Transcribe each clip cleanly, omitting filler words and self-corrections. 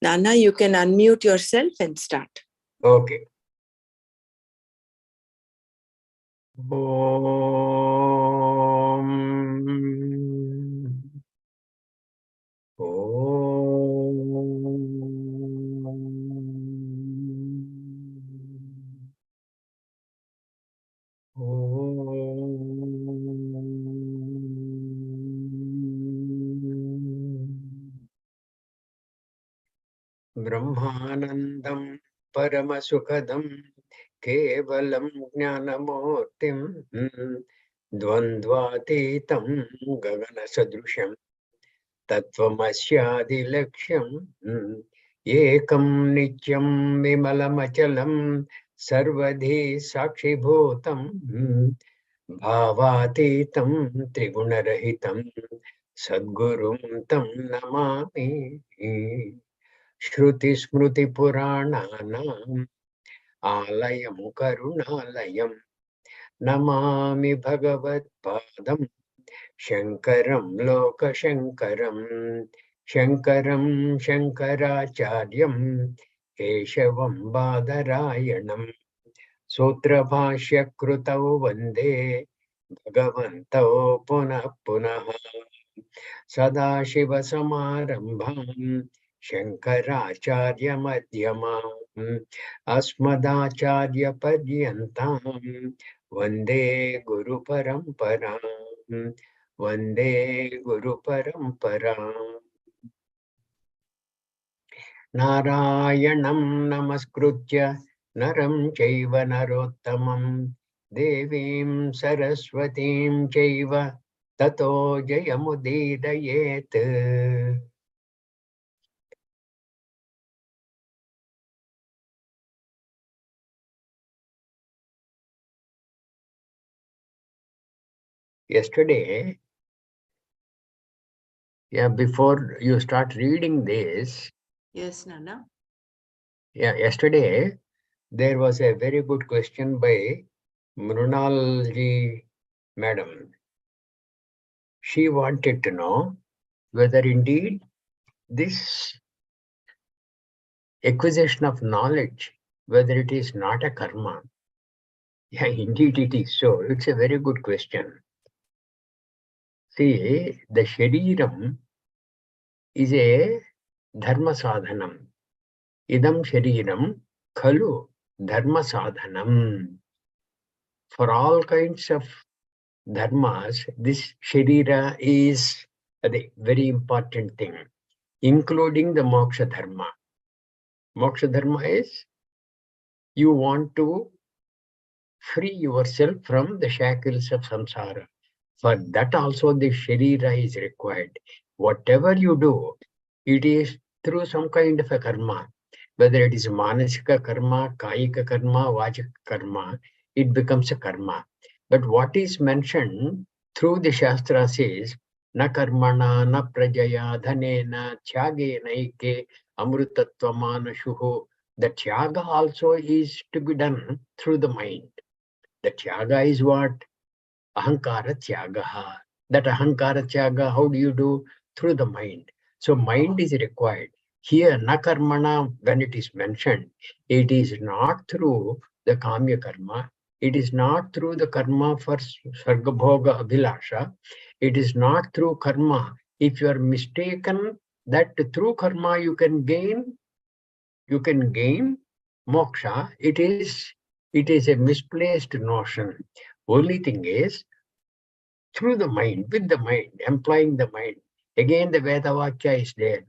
Nana, you can unmute yourself and start. Okay. Om. Brahmanandam Paramasukadam Kevalam Jnanamurtim Dvandvatitam Gagana Sadrusham Tattvamashyadilaksham Ekam Nityam Vimalamachalam Sarvadhi Sakshibhutam Bhavatitam Trigunarahitam Sadgurum Tam Namami Shruti Smruti Purananam Alayam Karunalayam Namami Bhagavad Padam Shankaram Loka Shankaram Shankaram Shankaracharyam Keshavam Badarayanam Sutra Bhashya Krutau Vande Bhagavantau Punah Punah Sadashiva Samarambham Shankaracharya Madhyamam Asmadacharya Padyantam Vande Guru Paramparam Vande Guru Paramparam Narayanam Namaskritya Naram Chaiva Narottamam Devim Saraswatim Chaiva Tato Jayamudidayet. Yesterday, before you start reading this. Yes, Nana. Yesterday, there was a very good question by Mrunalji Madam. She wanted to know whether indeed this acquisition of knowledge, whether it is not a karma. Yeah, indeed it is so. It's a very good question. See, the Shariram is a dharma sadhanam. Idam Shariram khalu dharma sadhanam. For all kinds of dharmas, this Sharira is a very important thing, including the moksha dharma. Moksha dharma is you want to free yourself from the shackles of samsara. For that also the Sharira is required. Whatever you do, it is through some kind of a karma. Whether it is manasika karma, kayika karma, vachika karma, it becomes a karma. But what is mentioned through the Shastras is na karmana, na prajaya, dhanena, tyagena ike, amrutatva manashuho. The tyaga also is to be done through the mind. The tyaga is what? Ahankara tyagaha. That ahankara tyaga, how do you do? Through the mind. So mind is required. Here, na karmana, when it is mentioned, it is not through the kamya karma. It is not through the karma for sargabhoga abhilasha. It is not through karma. If you are mistaken that through karma you can gain moksha, it is a misplaced notion. Only thing is, through the mind, with the mind, employing the mind. Again, the Veda Vakya is there.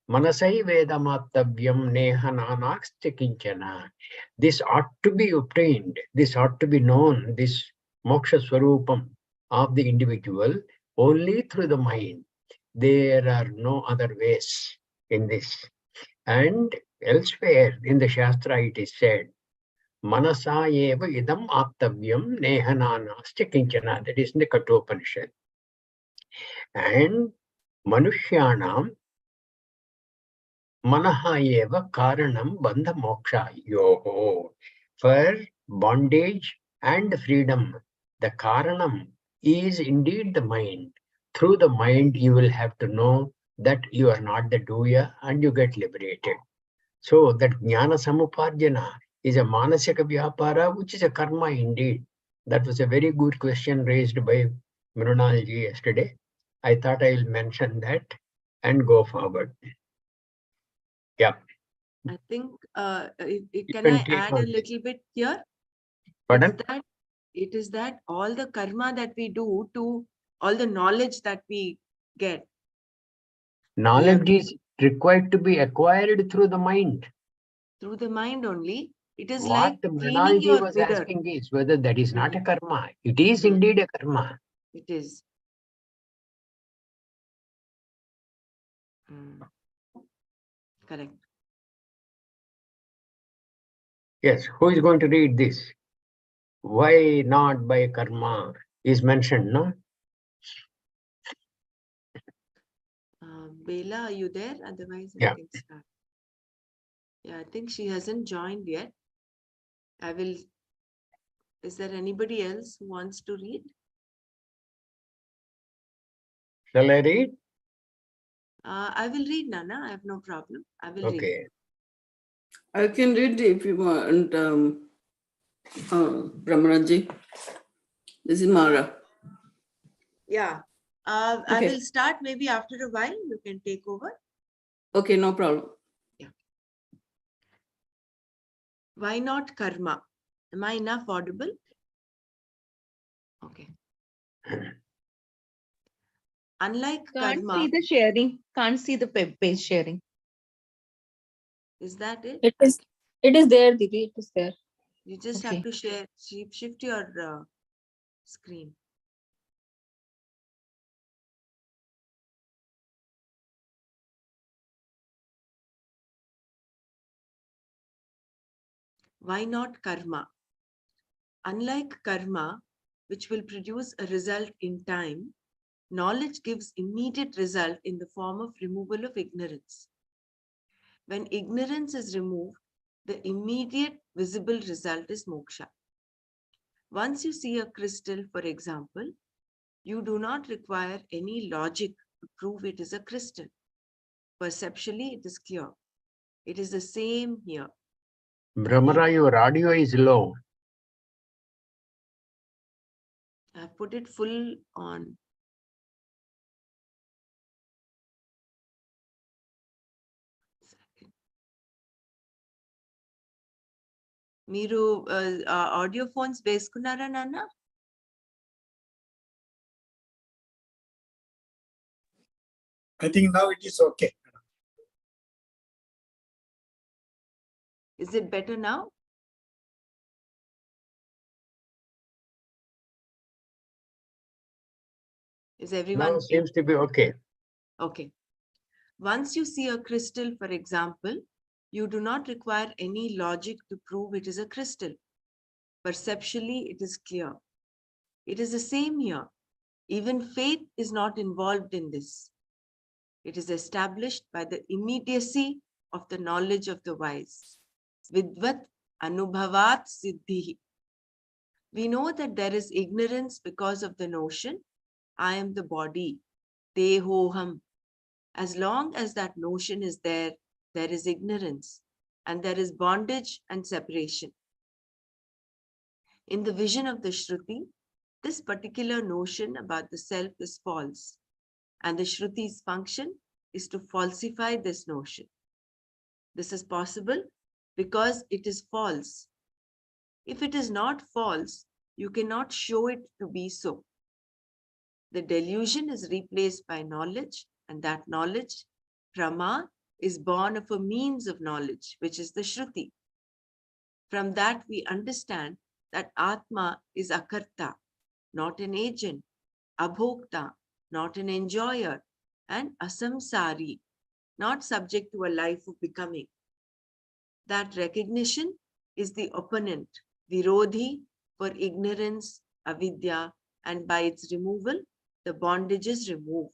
Manasai Vedamattavyam neha nanaksti kinchana. This ought to be obtained, this ought to be known, this moksha swarupam of the individual only through the mind. There are no other ways in this. And elsewhere in the Shastra it is said, Manasa eva idam aptavyam nehananascha kinchana. That is in the Kathopanishad. And Manushyanam Manaha eva karanam bandha moksha yoho. For bondage and freedom, the karanam is indeed the mind. through the mind, you will have to know that you are not the doer and you get liberated. So that jnana samuparjana is a manasika vyapara, which is a karma indeed. That was a very good question raised by Mrunalji yesterday. I thought I will mention that and go forward. Yeah. I think, You can I take add on a this. little bit here? Pardon? It is that all the karma that we do to all the knowledge that we get. Knowledge is required to be acquired through the mind. Through the mind only. It is What like the cleaning Mrinalji your was mirror. asking is whether that is not a karma. It is indeed a karma. It is. Correct. Yes, who is going to read this? Why not by karma is mentioned, no? Bela, are you there? Otherwise, Yeah. I can start. Yeah, I think she hasn't joined yet. I will. Is there anybody else who wants to read? Shall I read? I will read, Nana. I have no problem. I will read. Okay. I can read if you want, Brahmanaji. This is Mara. Yeah. I Okay. will start maybe after a while. You can take over. Okay, no problem. Yeah. Why not karma? Am I enough audible? Okay. Unlike Can't karma, see the sharing. Can't see the page sharing. is that it? It is there, Didi. It is there. You just Okay. have to share, shift your screen. Why not karma? Unlike karma, which will produce a result in time, knowledge gives immediate result in the form of removal of ignorance. When ignorance is removed, the immediate visible result is moksha. Once you see a crystal, for example, you do not require any logic to prove it is a crystal. Perceptually, it is clear. It is the same here. Brahmara, your audio is low. I put it full on. మీరు audio phones వేసుకున్నారా నాన్న? I think now it is okay. Is it better now? Is everyone? Now seems to be okay. Okay. Once you see a crystal, for example, you do not require any logic to prove it is a crystal. Perceptually, it is clear. It is the same here. Even faith is not involved in this. It is established by the immediacy of the knowledge of the wise. Vidvat anubhavat siddhi. We know that there is ignorance because of the notion, I am the body, dehoham. As long as that notion is there, there is ignorance and there is bondage and separation. In the vision of the Shruti, this particular notion about the self is false, and the Shruti's function is to falsify this notion. This is possible because it is false. If it is not false, you cannot show it to be so. The delusion is replaced by knowledge, and that knowledge, Prama, is born of a means of knowledge, which is the Shruti. From that, we understand that Atma is Akarta, not an agent, Abhokta, not an enjoyer, and Asamsari, not subject to a life of becoming. That recognition is the opponent, Virodhi, for ignorance, avidya, and by its removal, the bondage is removed.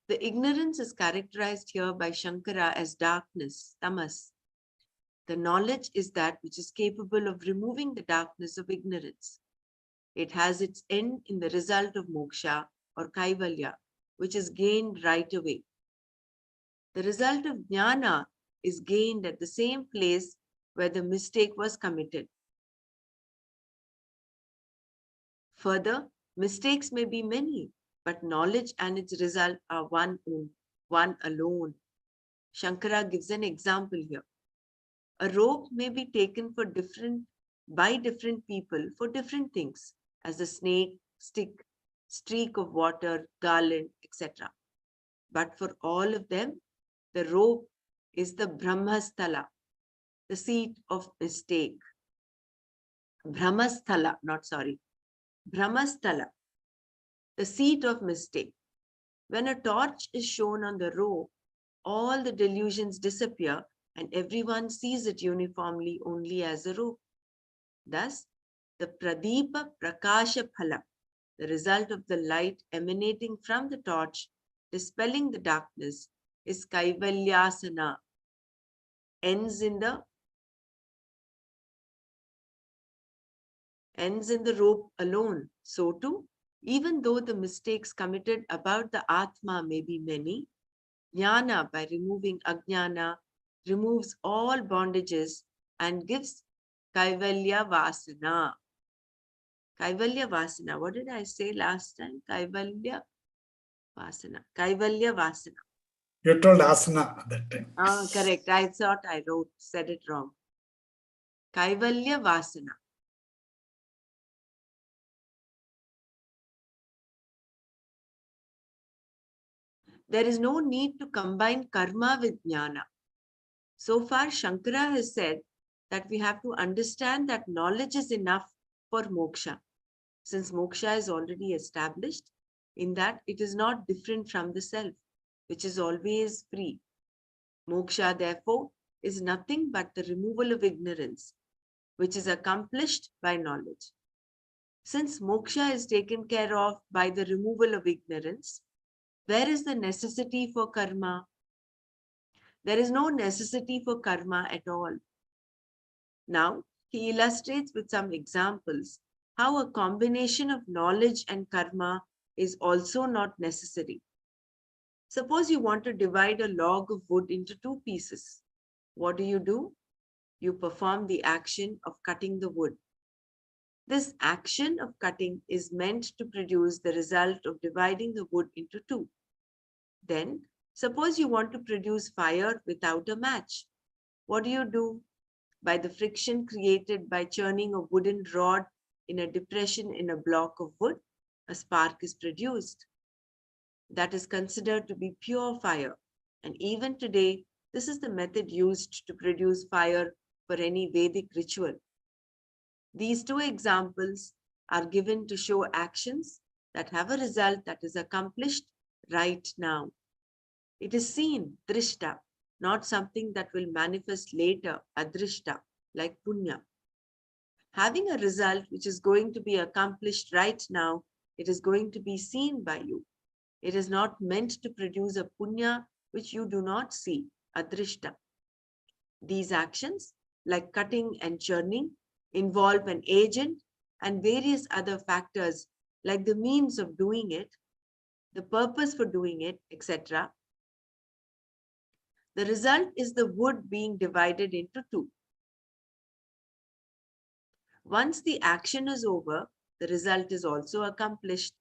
The ignorance is characterized here by Shankara as darkness, tamas. The knowledge is that which is capable of removing the darkness of ignorance. It has its end in the result of moksha or kaivalya, which is gained right away. The result of jnana is gained at the same place where the mistake was committed. Further, mistakes may be many, but knowledge and its result are one alone. Shankara gives an example here. A rope may be taken by different people for different things, as a snake, stick, streak of water, garland, etc. But for all of them, the rope is the Brahmasthala, the seat of mistake. Brahmasthala, Brahmasthala, the seat of mistake. When a torch is shown on the rope, all the delusions disappear and everyone sees it uniformly only as a rope. Thus, the Pradeepa Prakasha Phala, the result of the light emanating from the torch, dispelling the darkness, is Kaivalyasana, ends in the rope alone. So too, even though the mistakes committed about the Atma may be many, Jnana, by removing Ajnana, removes all bondages and gives Kaivalya Vasana. Kaivalya Vasana. What did I say last time? Kaivalya Vasana. Kaivalya Vasana. You told asana at that time. Ah, correct. I thought I said it wrong. Kaivalya Vasana. There is no need to combine karma with jnana. So far, Shankara has said that we have to understand that knowledge is enough for moksha, since moksha is already established in that it is not different from the self, which is always free. Moksha, therefore, is nothing but the removal of ignorance, which is accomplished by knowledge. Since moksha is taken care of by the removal of ignorance, where is the necessity for karma? There is no necessity for karma at all. Now, he illustrates with some examples how a combination of knowledge and karma is also not necessary. Suppose you want to divide a log of wood into two pieces. What do? You perform the action of cutting the wood. This action of cutting is meant to produce the result of dividing the wood into two. Then, suppose you want to produce fire without a match. What do? By the friction created by churning a wooden rod in a depression in a block of wood, a spark is produced. That is considered to be pure fire. And even today, this is the method used to produce fire for any Vedic ritual. These two examples are given to show actions that have a result that is accomplished right now. It is seen, drishta, not something that will manifest later, adrishta, like punya. Having a result which is going to be accomplished right now, it is going to be seen by you. It is not meant to produce a punya which you do not see, adrishta. These actions, like cutting and churning, involve an agent and various other factors like the means of doing it, the purpose for doing it, etc. The result is the wood being divided into two. Once the action is over, the result is also accomplished.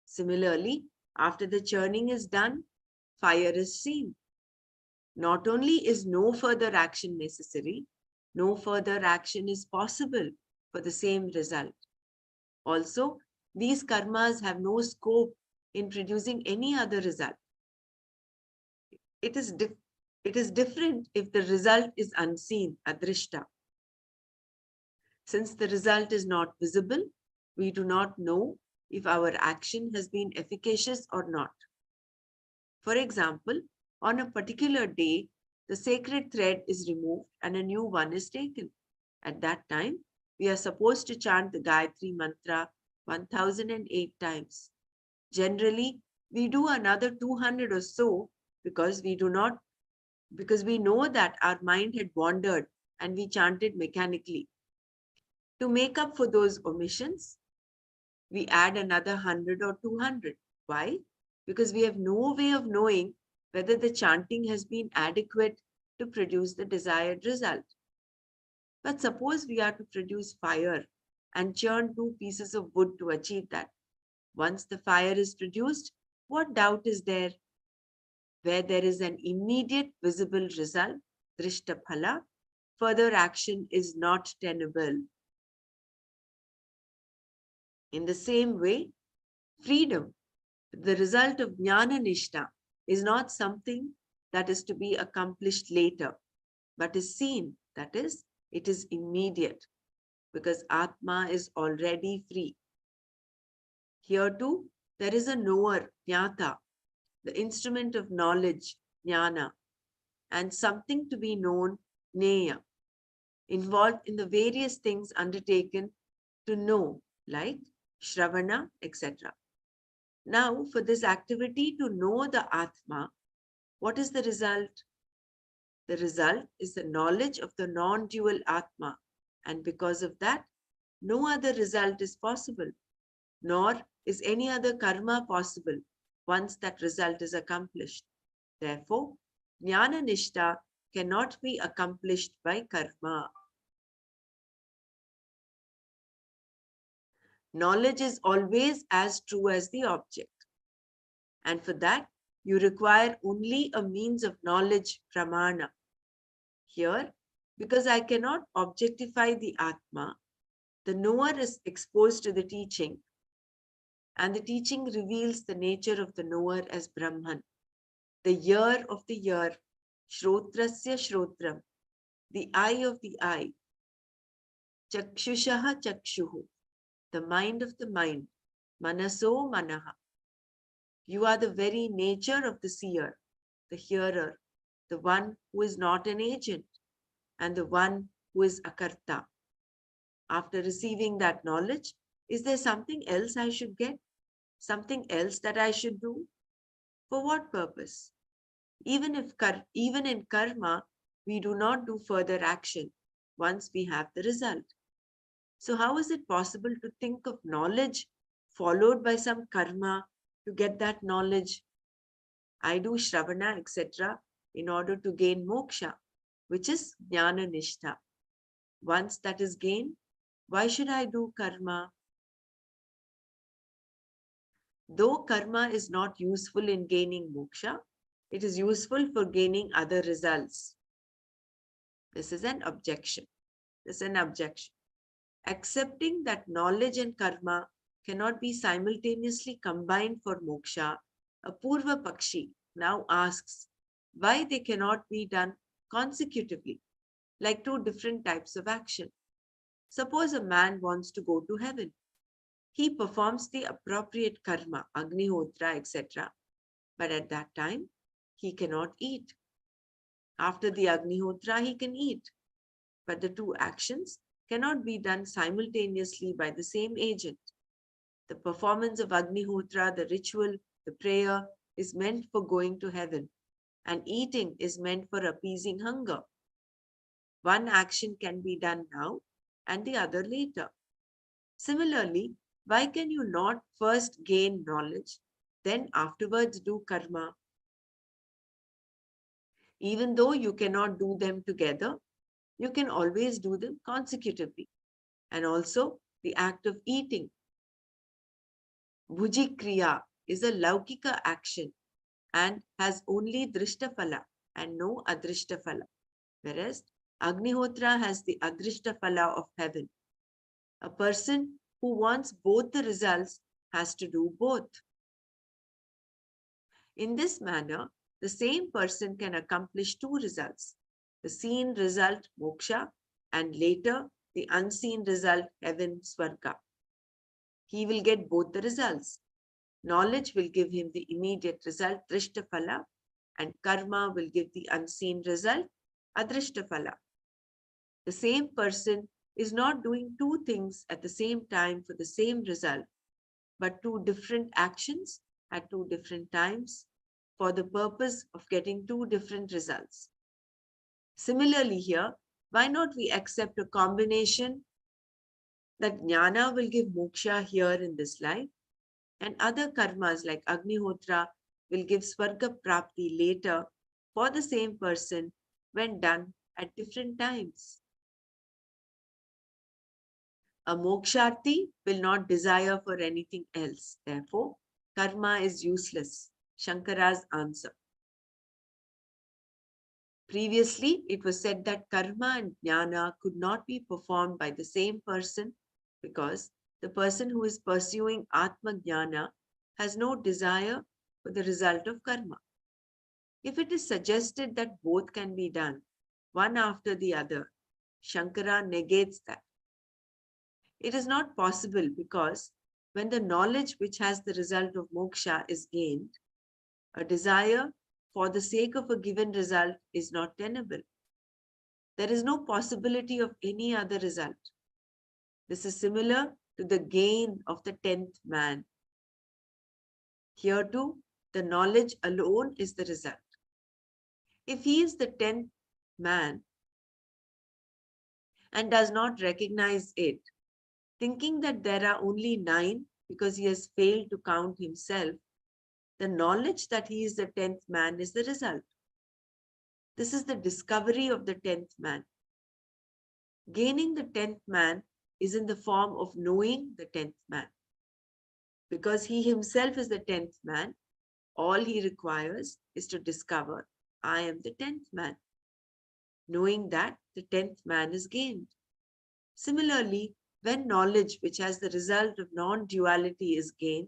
Similarly, after the churning is done, fire is seen. Not only is no further action necessary, no further action is possible for the same result. Also, these karmas have no scope in producing any other result. It is different if the result is unseen, adrishta. Since the result is not visible, we do not know if our action has been efficacious or not. For example, on a particular day, the sacred thread is removed and a new one is taken. At that time, we are supposed to chant the Gayatri mantra 1008 times. Generally, we do another 200 or so because we know that our mind had wandered and we chanted mechanically. To make up for those omissions, we add another 100 or 200. Why? Because we have no way of knowing whether the chanting has been adequate to produce the desired result. But suppose we are to produce fire and churn 2 pieces of wood to achieve that. Once the fire is produced, what doubt is there? Where there is an immediate visible result, drishta phala, further action is not tenable. In the same way, freedom, the result of jnana nishta, is not something that is to be accomplished later, but is seen, that is, it is immediate, because Atma is already free. Here too, there is a knower, jnata, the instrument of knowledge, jnana, and something to be known, neya, involved in the various things undertaken to know, like shravana, etc. Now, for this activity to know the Atma, what is the result? The result is the knowledge of the non-dual Atma, and because of that, no other result is possible, nor is any other karma possible once that result is accomplished. Therefore, jnana nishta cannot be accomplished by karma. Knowledge is always as true as the object. And for that, you require only a means of knowledge, pramana. Here, because I cannot objectify the Atma, the knower is exposed to the teaching, and the teaching reveals the nature of the knower as Brahman, the ear of the ear, shrotrasya shrotram, the eye of the eye, chakshushaha chakshuhu, the mind of the mind, manaso manaha. You are the very nature of the seer, the hearer, the one who is not an agent, and the one who is akarta. After receiving that knowledge, is there something else I should get? Something else that I should do? For what purpose? Even in karma, we do not do further action once we have the result. So how is it possible to think of knowledge followed by some karma to get that knowledge? I do shravana, etc. in order to gain moksha, which is jnana nishta. Once that is gained, why should I do karma? Though karma is not useful in gaining moksha, it is useful for gaining other results. This is an objection. This is an objection. Accepting that knowledge and karma cannot be simultaneously combined for moksha, a Purva Pakshi now asks why they cannot be done consecutively, like 2 different types of action. Suppose a man wants to go to heaven. He performs the appropriate karma, Agnihotra, etc. But at that time, he cannot eat. After the Agnihotra, he can eat. But the 2 actions cannot be done simultaneously by the same agent. The performance of Agnihotra, the ritual, the prayer, is meant for going to heaven, and eating is meant for appeasing hunger. One action can be done now and the other later. Similarly, why can you not first gain knowledge, then afterwards do karma? Even though you cannot do them together, you can always do them consecutively. And also the act of eating. Bhujikriya is a laukika action and has only drishtaphala and no adrishtaphala, whereas Agnihotra has the adrishtaphala of heaven. A person who wants both the results has to do both. In this manner, the same person can accomplish 2 results, the seen result moksha and later the unseen result heaven swarga. He will get both the results. Knowledge will give him the immediate result drishtaphala, and karma will give the unseen result adrishtaphala. The same person is not doing 2 things at the same time for the same result, but 2 different actions at 2 different times for the purpose of getting 2 different results. Similarly here, why not we accept a combination that jnana will give moksha here in this life, and other karmas like Agnihotra will give Swarga Prapti later for the same person when done at different times. A moksharthi will not desire for anything else. Therefore, karma is useless. Shankara's answer. Previously, it was said that karma and jnana could not be performed by the same person because the person who is pursuing Atma Jnana has no desire for the result of karma. If it is suggested that both can be done, one after the other, Shankara negates that. It is not possible because when the knowledge which has the result of moksha is gained, a desire for the sake of a given result is not tenable. There is no possibility of any other result. This is similar to the gain of the 10th man. Here too, the knowledge alone is the result. If he is the 10th man and does not recognize it, thinking that there are only 9 because he has failed to count himself, the knowledge that he is the 10th man is the result. This is the discovery of the 10th man. Gaining the 10th man is in the form of knowing the 10th man. Because he himself is the 10th man, all he requires is to discover, I am the 10th man. Knowing that, the 10th man is gained. Similarly, when knowledge which has the result of non-duality is gained,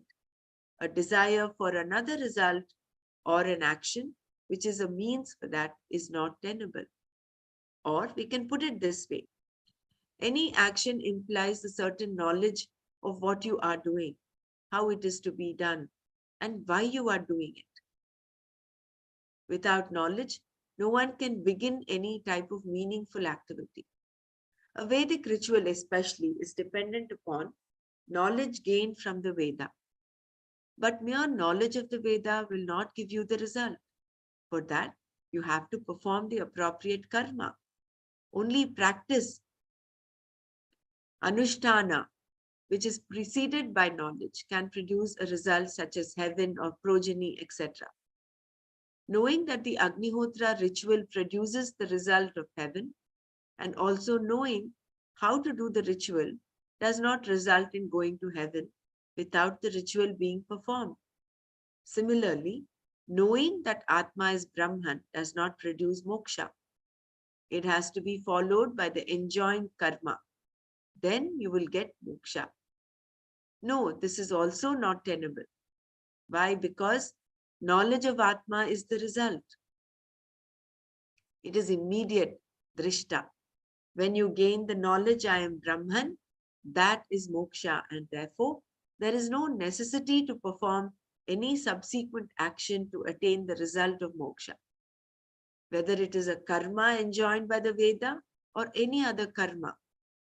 a desire for another result or an action which is a means for that is not tenable. Or we can put it this way. Any action implies a certain knowledge of what you are doing, how it is to be done, and why you are doing it. Without knowledge, no one can begin any type of meaningful activity. A Vedic ritual especially is dependent upon knowledge gained from the Veda. But mere knowledge of the Veda will not give you the result. For that, you have to perform the appropriate karma. Only practice, anushtana, which is preceded by knowledge, can produce a result such as heaven or progeny, etc. Knowing that the Agnihotra ritual produces the result of heaven, and also knowing how to do the ritual does not result in going to heaven without the ritual being performed. Similarly, knowing that Atma is Brahman does not produce moksha. It has to be followed by the enjoined karma. Then you will get moksha. No, this is also not tenable. Why? Because knowledge of Atma is the result. It is immediate, drishta. When you gain the knowledge I am Brahman, that is moksha, and therefore there is no necessity to perform any subsequent action to attain the result of moksha. Whether it is a karma enjoined by the Veda or any other karma,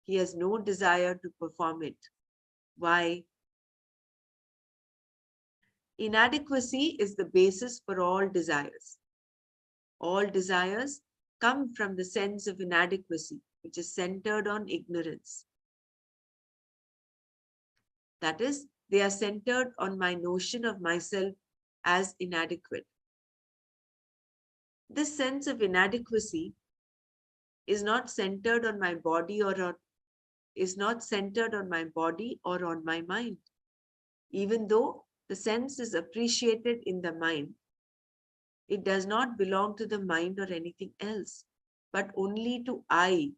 he has no desire to perform it. Why? Inadequacy is the basis for all desires. All desires come from the sense of inadequacy, which is centered on ignorance. That is, they are centered on my notion of myself as inadequate. This sense of inadequacy is not centered on my body or on my mind. Even though the sense is appreciated in the mind, it does not belong to the mind or anything else, but only to I,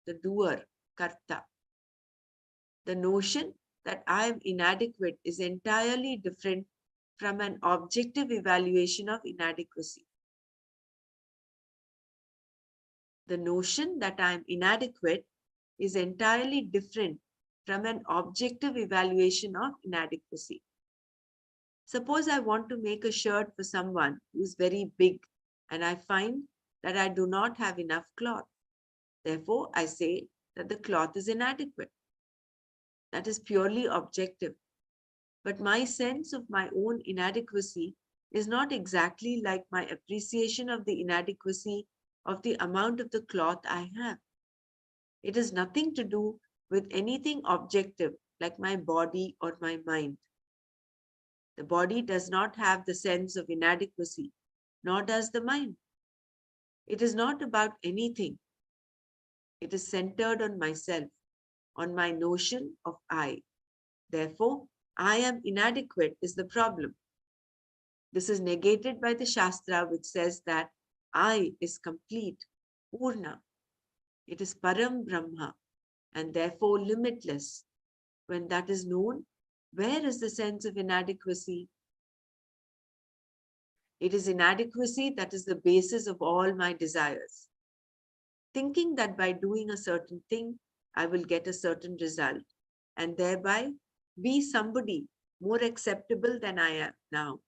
the doer, karta. The notion that I am inadequate is entirely different from an objective evaluation of inadequacy. The notion that I am inadequate is entirely different from an objective evaluation of inadequacy. Suppose I want to make a shirt for someone who is very big and I find that I do not have enough cloth. Therefore, I say that the cloth is inadequate. That is purely objective. But my sense of my own inadequacy is not exactly like my appreciation of the inadequacy of the amount of the cloth I have. It has nothing to do with anything objective like my body or my mind. The body does not have the sense of inadequacy, nor does the mind. It is not about anything. It is centered on myself, on my notion of I. Therefore, I am inadequate is the problem. This is negated by the Shastra, which says that I is complete, Purna. It is Param Brahma and therefore limitless. When that is known, where is the sense of inadequacy? It is inadequacy that is the basis of all my desires. Thinking that by doing a certain thing, I will get a certain result and thereby be somebody more acceptable than I am now.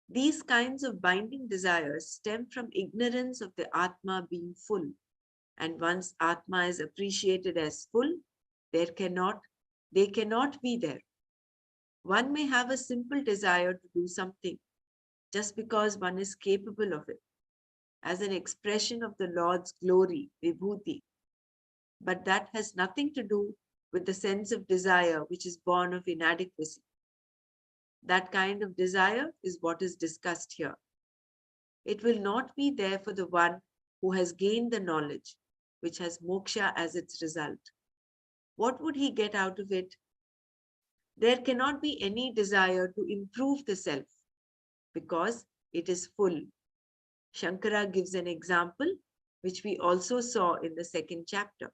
These kinds of binding desires stem from ignorance of the Atma being full. And once Atma is appreciated as full, they cannot be there. One may have a simple desire to do something just because one is capable of it, as an expression of the Lord's glory, Vibhuti. But that has nothing to do with the sense of desire which is born of inadequacy. That kind of desire is what is discussed here. It will not be there for the one who has gained the knowledge, which has moksha as its result. What would he get out of it? There cannot be any desire to improve the self because it is full. Shankara gives an example, which we also saw in the second chapter.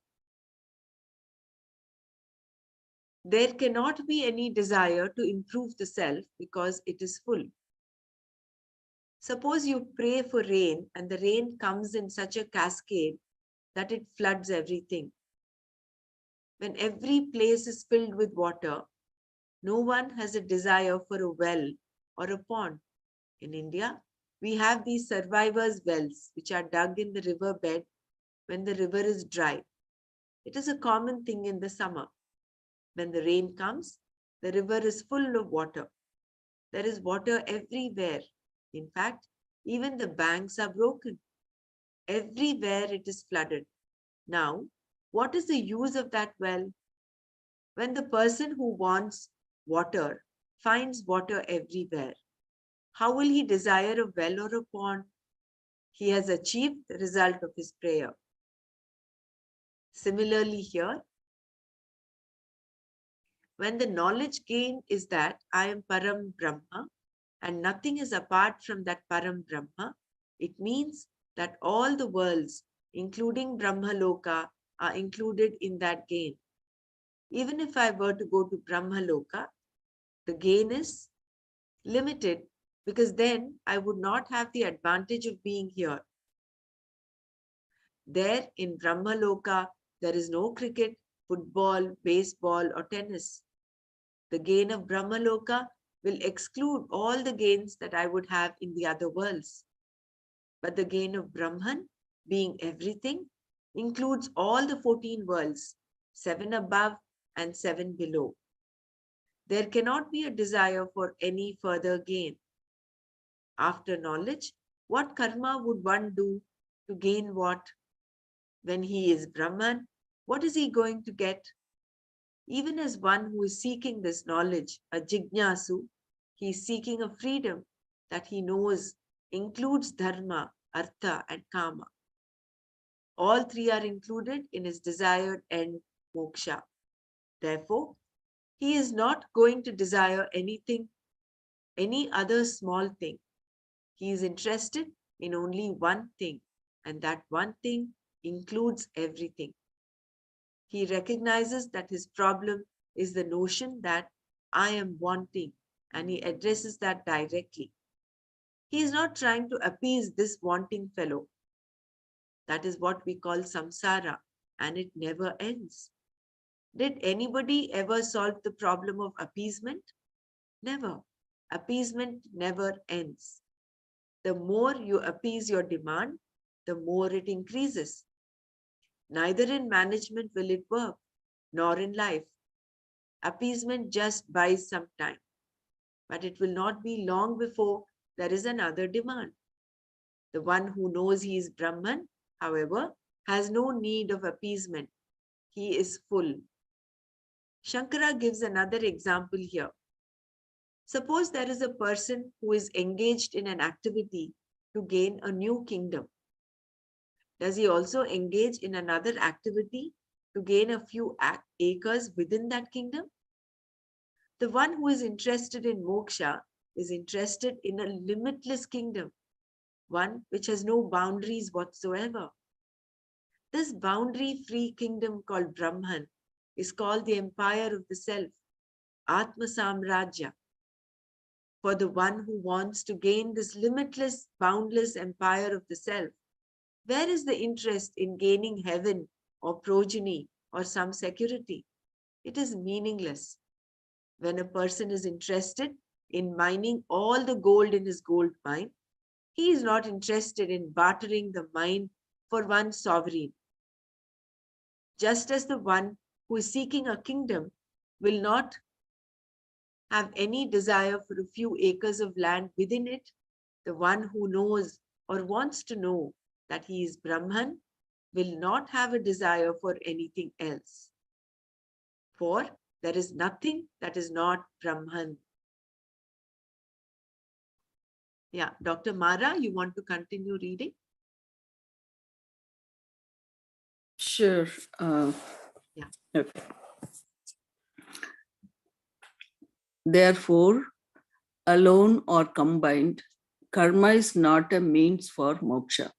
There cannot be any desire to improve the self because it is full. Suppose you pray for rain and the rain comes in such a cascade that it floods everything. When every place is filled with water, no one has a desire for a well or a pond. In India, we have these survivors' wells which are dug in the river bed when the river is dry. It is a common thing in the summer. When the rain comes, the river is full of water. There is water everywhere. In fact, even the banks are broken. Everywhere it is flooded. Now, what is the use of that well? When the person who wants water finds water everywhere, how will he desire a well or a pond? He has achieved the result of his prayer. Similarly here, when the knowledge gained is that I am Param Brahma and nothing is apart from that Param Brahma, it means that all the worlds, including Brahma Loka, are included in that gain. Even if I were to go to Brahma Loka, the gain is limited because then I would not have the advantage of being here. There in Brahma Loka, there is no cricket, football, baseball, or tennis. The gain of Brahma Loka will exclude all the gains that I would have in the other worlds. But the gain of Brahman, being everything, includes all the 14 worlds, 7 above and 7 below. There cannot be a desire for any further gain. After knowledge, what karma would one do to gain what? When he is Brahman, what is he going to get? Even as one who is seeking this knowledge, a jignasu, he is seeking a freedom that he knows includes dharma, artha, and kama. All three are included in his desired end, moksha. Therefore, he is not going to desire anything, any other small thing. He is interested in only one thing, and that one thing includes everything. He recognizes that his problem is the notion that I am wanting, and he addresses that directly. He is not trying to appease this wanting fellow. That is what we call samsara, and it never ends. Did anybody ever solve the problem of appeasement? Never. Appeasement never ends. The more you appease your demand, the more it increases. Neither in management will it work, nor in life. Appeasement just buys some time, but it will not be long before there is another demand. The one who knows he is Brahman, however, has no need of appeasement he is full. Shankara gives another example here. Suppose there is a person who is engaged in an activity to gain a new kingdom. Does he also engage in another activity to gain a few acres within that kingdom? The one who is interested in moksha is interested in a limitless kingdom, one which has no boundaries whatsoever. This boundary-free kingdom called Brahman is called the empire of the self, Atma Samrajya. For the one who wants to gain this limitless, boundless empire of the self, where is the interest in gaining heaven or progeny or some security? It is meaningless. When a person is interested in mining all the gold in his gold mine, he is not interested in bartering the mine for one sovereign. Just as the one who is seeking a kingdom will not have any desire for a few acres of land within it, the one who knows or wants to know that he is Brahman will not have a desire for anything else. For there is nothing that is not Brahman. Yeah, Dr. Mara, you want to continue reading? Sure. Yeah. Okay. Therefore, alone or combined, karma is not a means for moksha.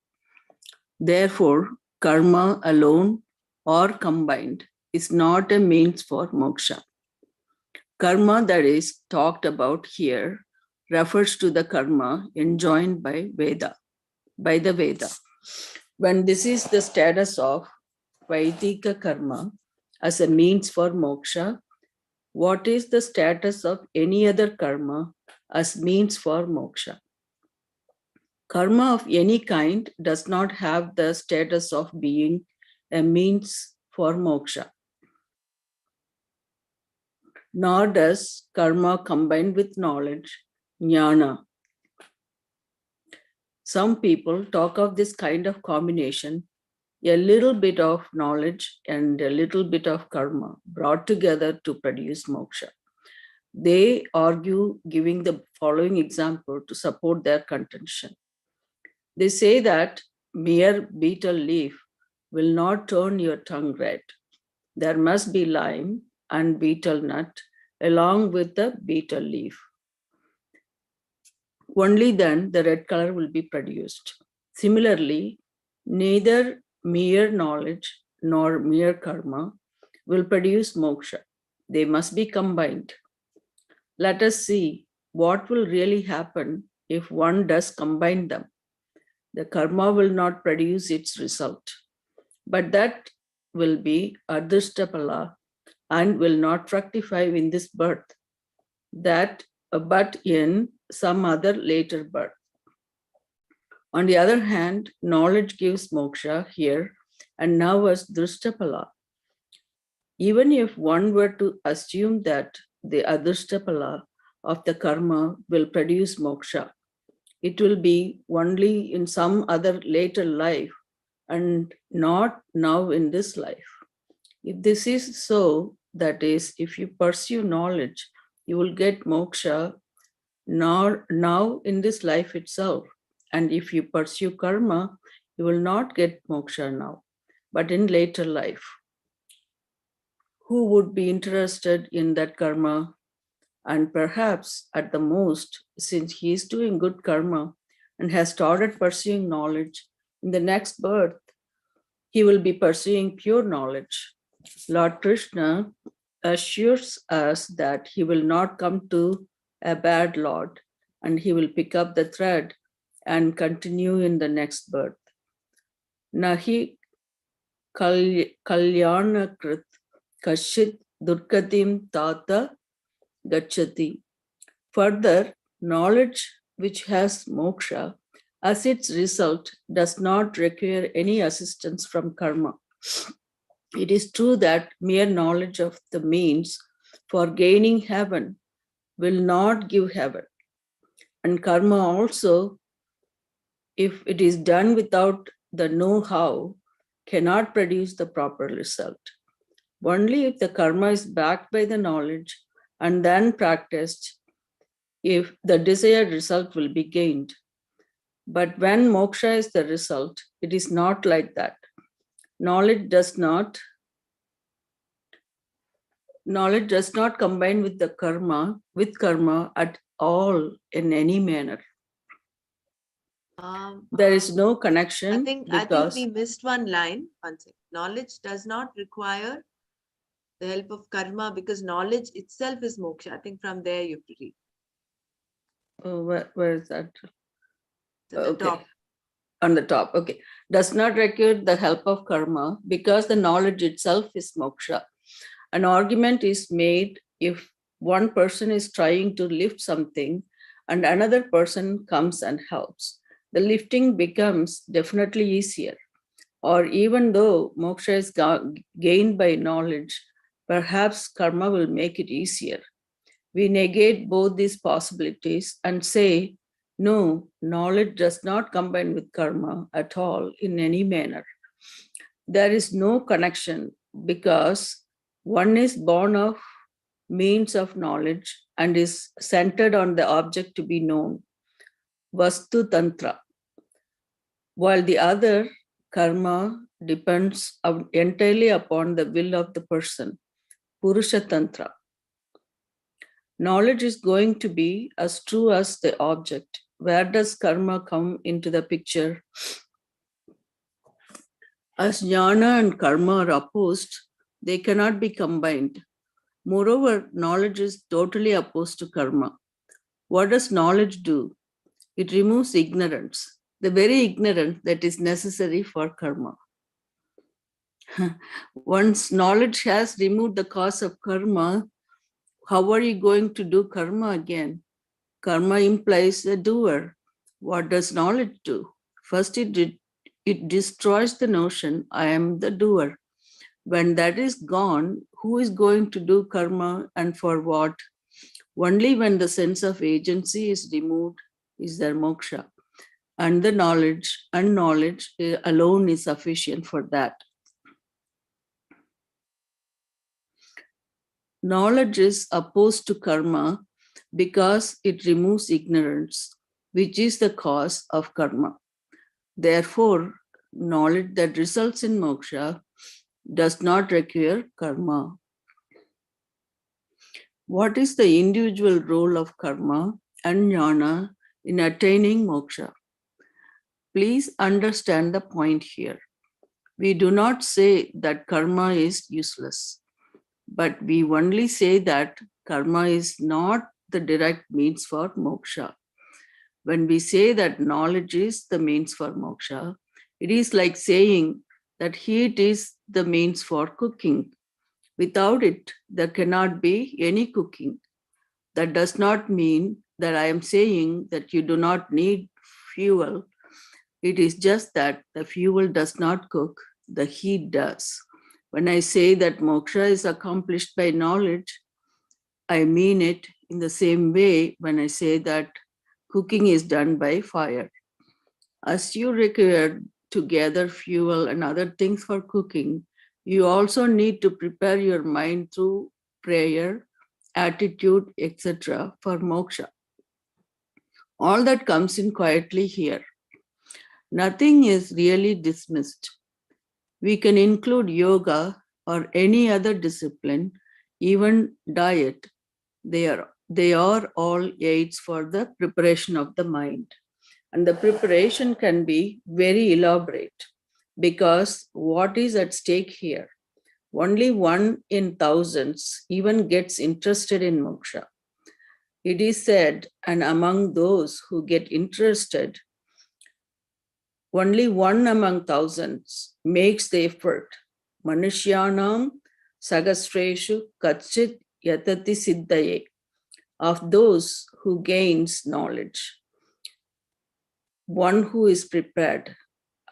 Therefore, karma alone or combined is not a means for moksha. Karma that is talked about here refers to the karma enjoined by the Veda. When this is the status of Vaidika karma as a means for moksha, what is the status of any other karma as means for moksha? Karma of any kind does not have the status of being a means for moksha. Nor does karma combined with knowledge, jnana. Some people talk of this kind of combination, a little bit of knowledge and a little bit of karma brought together to produce moksha. They argue giving the following example to support their contention. They say that mere betel leaf will not turn your tongue red. There must be lime and betel nut along with the betel leaf. Only then the red color will be produced. Similarly, neither mere knowledge nor mere karma will produce moksha. They must be combined. Let us see what will really happen if one does combine them. The karma will not produce its result, but that will be adrishtapala and will not fructify in this birth, but in some other later birth. On the other hand, knowledge gives moksha here and now as drishtapala. Even if one were to assume that the adrishtapala of the karma will produce moksha, it will be only in some other later life and not now in this life. If this is so, that is, if you pursue knowledge, you will get moksha now in this life itself. And if you pursue karma, you will not get moksha now, but in later life. Who would be interested in that karma? And perhaps at the most, since he is doing good karma and has started pursuing knowledge, in the next birth, he will be pursuing pure knowledge. Lord Krishna assures us that he will not come to a bad Lord and he will pick up the thread and continue in the next birth. Nahi kalyana krit kashit durgatim tata gachati. Further, knowledge which has moksha as its result does not require any assistance from karma. It is true that mere knowledge of the means for gaining heaven will not give heaven. And karma also, if it is done without the know-how, cannot produce the proper result. Only if the karma is backed by the knowledge and then practiced, if the desired result will be gained. But when moksha is the result, it is not like that. Knowledge does not combine with the karma at all in any manner. There is no connection. I think we missed one line. One second. Knowledge does not require the help of karma because knowledge itself is moksha. I think from there you have to read. Where is that? At the top. On the top, okay. Does not require the help of karma because the knowledge itself is moksha. An argument is made if one person is trying to lift something and another person comes and helps. The lifting becomes definitely easier. Or even though moksha is gained by knowledge, perhaps karma will make it easier. We negate both these possibilities and say, no, knowledge does not combine with karma at all in any manner. There is no connection because one is born of means of knowledge and is centered on the object to be known, Vastu Tantra, while the other, karma, depends entirely upon the will of the person, Purusha Tantra. Knowledge is going to be as true as the object. Where does karma come into the picture? As jnana and karma are opposed, they cannot be combined. Moreover, knowledge is totally opposed to karma. What does knowledge do? It removes ignorance, the very ignorance that is necessary for karma. Once knowledge has removed the cause of karma, how are you going to do karma again? Karma implies a doer. What does knowledge do? First, it destroys the notion, I am the doer. When that is gone, who is going to do karma and for what? Only when the sense of agency is removed is there moksha. And the knowledge alone is sufficient for that. Knowledge is opposed to karma because it removes ignorance, which is the cause of karma. Therefore, knowledge that results in moksha does not require karma. What is the individual role of karma and jnana in attaining moksha? Please understand the point here. We do not say that karma is useless, but we only say that karma is not the direct means for moksha. When we say that knowledge is the means for moksha, it is like saying that heat is the means for cooking. Without it, there cannot be any cooking. That does not mean that I am saying that you do not need fuel. It is just that the fuel does not cook, the heat does. When I say that moksha is accomplished by knowledge, I mean it in the same way when I say that cooking is done by fire. As you require to gather fuel and other things for cooking, you also need to prepare your mind through prayer, attitude, etc. for moksha. All that comes in quietly here. Nothing is really dismissed. We can include yoga or any other discipline, even diet. They are all aids for the preparation of the mind. And the preparation can be very elaborate because what is at stake here? Only 1 in thousands even gets interested in moksha. It is said, and among those who get interested, only 1 among thousands makes the effort. Manushyanam sagastreshu kachit yatati siddhaye. Of those who gains knowledge, one who is prepared.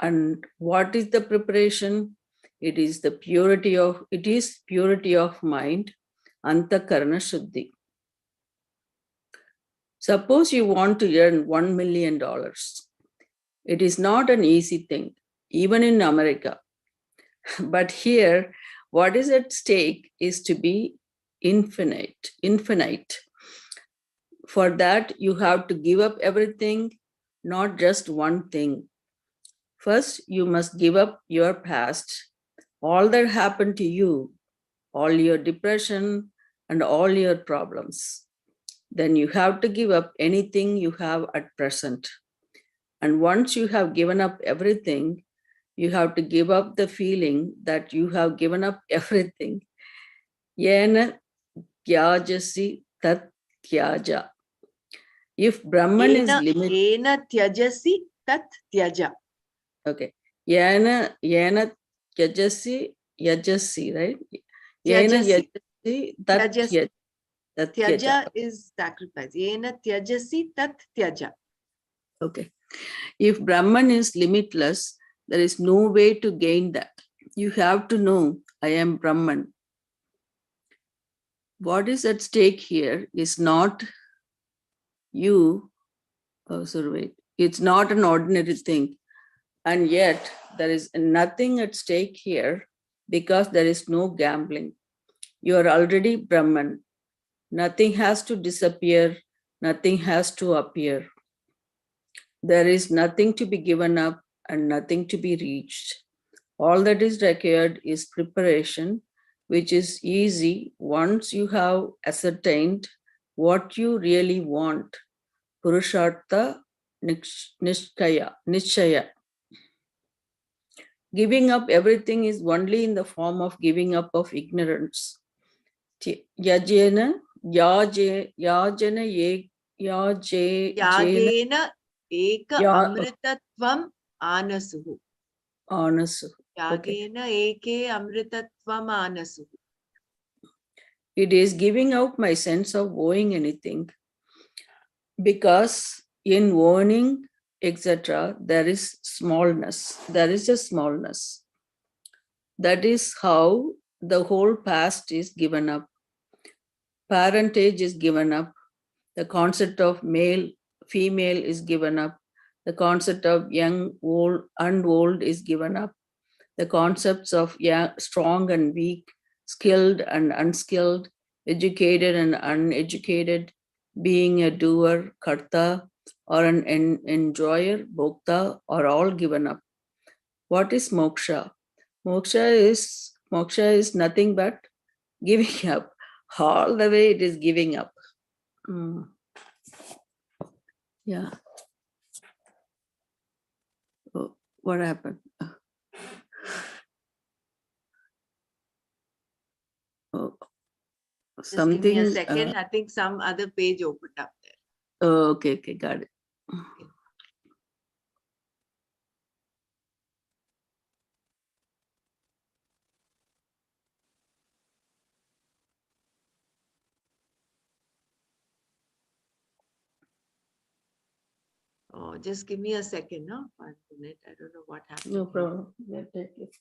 And what is the preparation? It is purity of mind, antakarana shuddhi. Suppose you want to earn $1 million. It is not an easy thing, even in America. But here, What is at stake is to be infinite. For that, you have to give up everything, not just one thing. First, you must give up your past, all that happened to you, all your depression and all your problems. Then you have to give up anything you have at present. And once you have given up everything, you have to give up the feeling that you have given up everything. Yena tyajasi tat tyaja. If Brahman is limited, Ena tyajasi tat tyaja. okay. Yena tyajasi yajasi, right? Yena Tyajasi. yajasi tat Tyajasi. tyaja. Tyaja is sacrifice. Ena tyajasi tat tyaja. Okay. If Brahman is limitless, there is no way to gain that. You have to know, I am Brahman. What is at stake here is not you. Oh, sorry, wait. It's not an ordinary thing. And yet, there is nothing at stake here because there is no gambling. You are already Brahman. Nothing has to disappear. Nothing has to appear. There is nothing to be given up and nothing to be reached. All that is required is preparation, which is easy once you have ascertained what you really want. Purushartha Nishchaya. Giving up everything is only in the form of giving up of ignorance. Yajena Yagena eka amritatvam anasuhu. Anasu. Okay. Yagena eke amritatvam anasuhu. It is giving out my sense of owing anything, because in owning, etc., there is smallness. There is a smallness. That is how the whole past is given up. Parentage is given up. The concept of male, female is given up. The concept of young, old, and old is given up. The concepts of young, strong and weak, skilled and unskilled, educated and uneducated, being a doer, karta, or an enjoyer, bhokta, are all given up. What is moksha? Moksha is nothing but giving up. All the way it is giving up. Yeah. Oh, what happened? Oh, Just give me a something. second. I think some other page opened up there. Oh, okay, got it. Oh, just give me a second, no? 1 minute. I don't know what happened. No here. problem. Yeah, take it.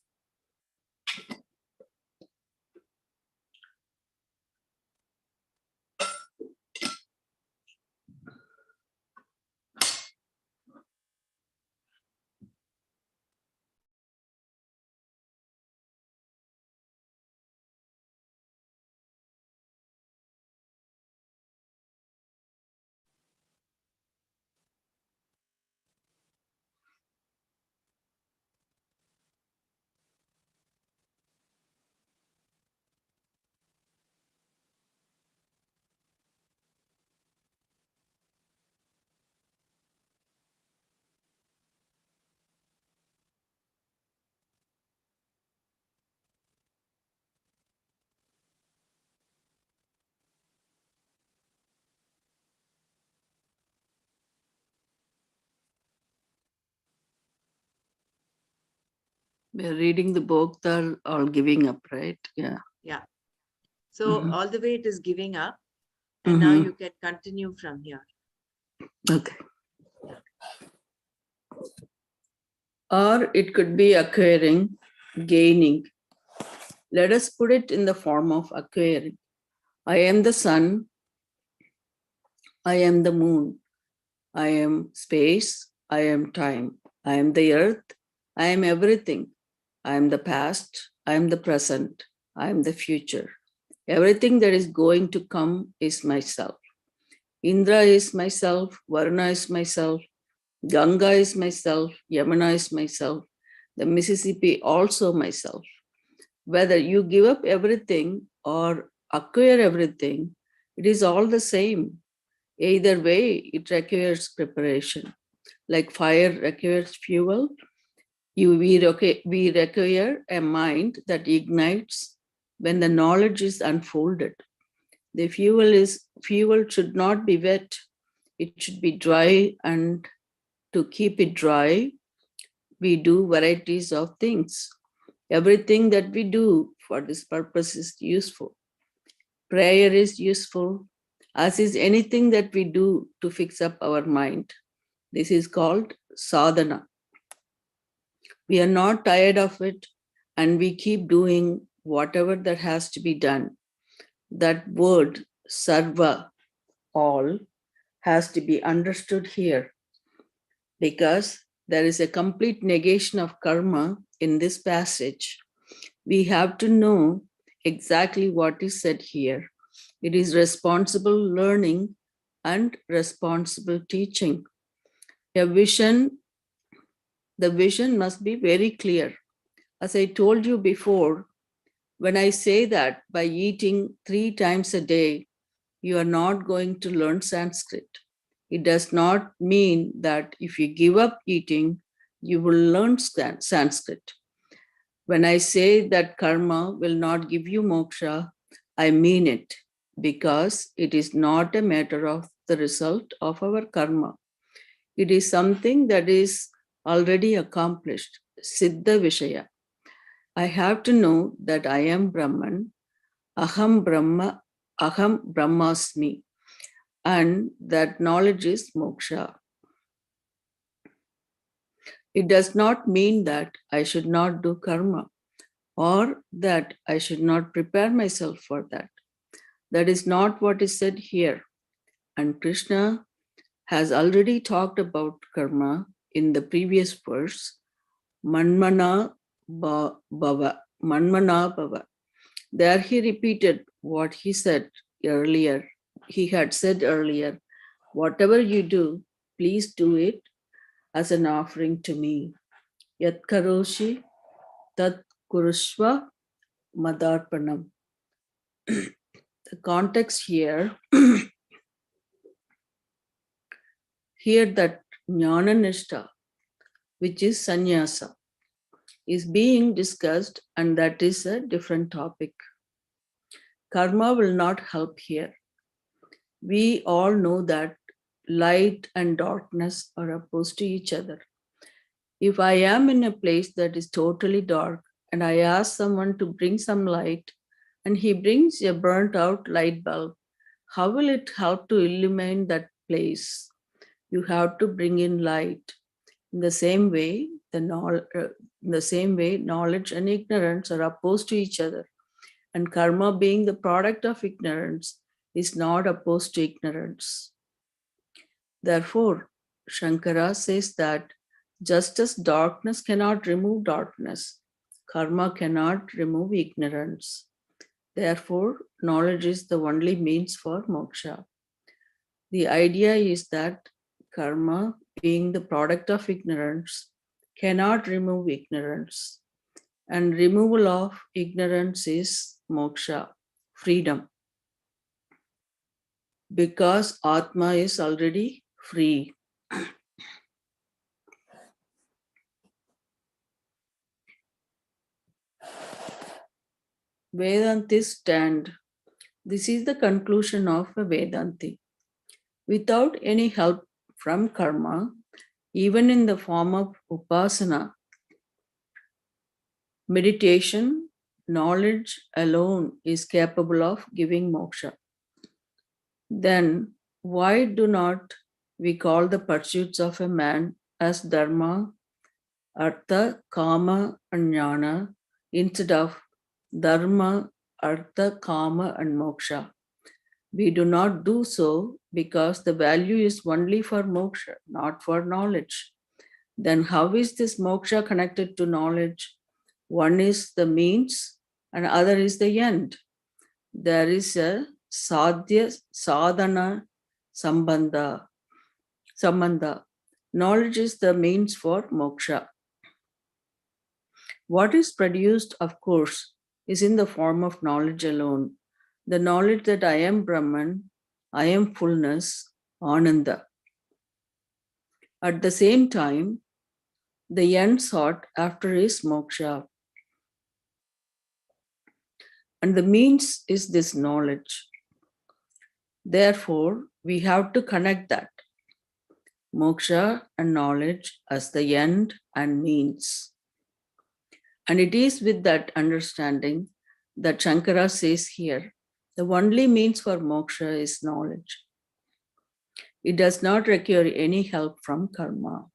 We're reading the book, they're all giving up, right? Yeah. Yeah. So Mhm. all the way it is giving up. And now you can continue from here. Okay. Or it could be acquiring, gaining. Let us put it in the form of acquiring. I am the sun. I am the moon. I am space. I am time. I am the earth. I am everything. I am the past. I am the present. I am the future. Everything that is going to come is myself. Indra is myself, Varuna is myself, Ganga is myself, Yamuna is myself, the Mississippi also myself. Whether you give up everything or acquire everything, it is all the same. Either way, it requires preparation. Like fire requires fuel, we require a mind that ignites when the knowledge is unfolded. The fuel should not be wet, it should be dry, and to keep it dry, we do varieties of things. Everything that we do for this purpose is useful. Prayer is useful, as is anything that we do to fix up our mind. This is called sadhana. We are not tired of it, and we keep doing whatever that has to be done. That word, sarva, all, has to be understood here, because there is a complete negation of karma in this passage. We have to know exactly what is said here. It is responsible learning and responsible teaching. The vision must be very clear. As I told you before, when I say that by eating 3 times a day, you are not going to learn Sanskrit. It does not mean that if you give up eating, you will learn Sanskrit. When I say that karma will not give you moksha, I mean it, because it is not a matter of the result of our karma. It is something that is already accomplished, Siddha Vishaya. I have to know that I am Brahman, Aham Brahmasmi, and that knowledge is moksha. It does not mean that I should not do karma or that I should not prepare myself for that. That is not what is said here. And Krishna has already talked about karma in the previous verse, Manmana Bhava. There he repeated what he said earlier. He had said earlier, whatever you do, please do it as an offering to me. Yat karoshi tat kurushva madarpanam. The context here, here that jnana nishta, which is sannyasa, is being discussed, and that is a different topic. Karma will not help here. We all know that light and darkness are opposed to each other. If I am in a place that is totally dark and I ask someone to bring some light and he brings a burnt out light bulb, how will it help to illumine that place? You have to bring in light. In the same way, knowledge and ignorance are opposed to each other. And karma, being the product of ignorance, is not opposed to ignorance. Therefore, Shankara says that just as darkness cannot remove darkness, karma cannot remove ignorance. Therefore, knowledge is the only means for moksha. The idea is that karma, being the product of ignorance, cannot remove ignorance. And removal of ignorance is moksha, freedom. Because Atma is already free. Vedantis stand. This is the conclusion of a Vedanti. Without any help from karma, even in the form of upasana, meditation, knowledge alone is capable of giving moksha. Then why do not we call the pursuits of a man as dharma, artha, kama, and jnana instead of dharma, artha, kama, and moksha? We do not do so because the value is only for moksha, not for knowledge. Then how is this moksha connected to knowledge? One is the means and other is the end. There is a sadhya, sadhana, sambandha. Knowledge is the means for moksha. What is produced, of course, is in the form of knowledge alone. The knowledge that I am Brahman, I am fullness, Ananda. At the same time, the end sought after is moksha. And the means is this knowledge. Therefore, we have to connect that. Moksha and knowledge as the end and means. And it is with that understanding that Shankara says here, the only means for moksha is knowledge. It does not require any help from karma.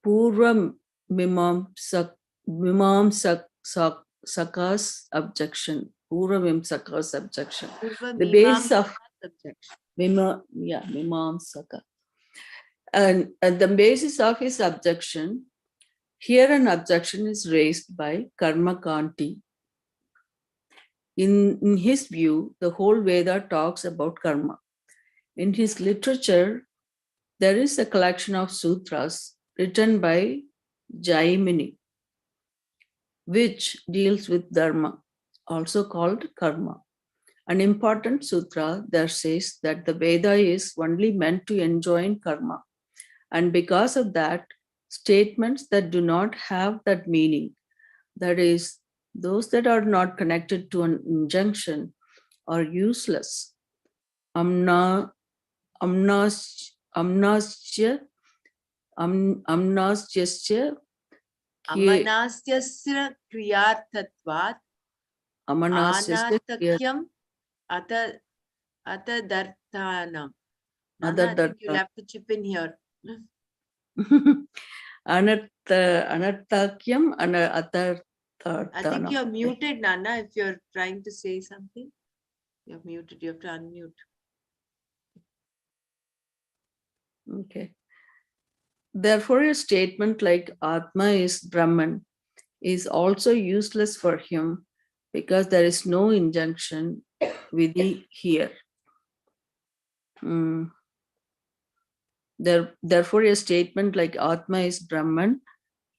Purva Mimamsaka's objection. Purva Mimamsaka's objection. The base of Mimamsaka. And at the basis of his objection, here an objection is raised by Karma Kanti. In his view, the whole Veda talks about karma. In his literature, there is a collection of sutras written by Jaimini, which deals with dharma, also called karma. An important sutra there says that the Veda is only meant to enjoin karma. And because of that, statements that do not have that meaning, that is, those that are not connected to an injunction, are useless. Amnastyasya Amanastyasya kriyarthatvat anatakyam atadarthanam. Nana, I think you'll have to chip in here. Anartakyam and atarthanam. I think you're muted, Nana, if you're trying to say something. You're muted, you have to unmute. Okay. Therefore, a statement like Atma is Brahman is also useless for him because there is no injunction vidhi here. Therefore, a statement like Atma is Brahman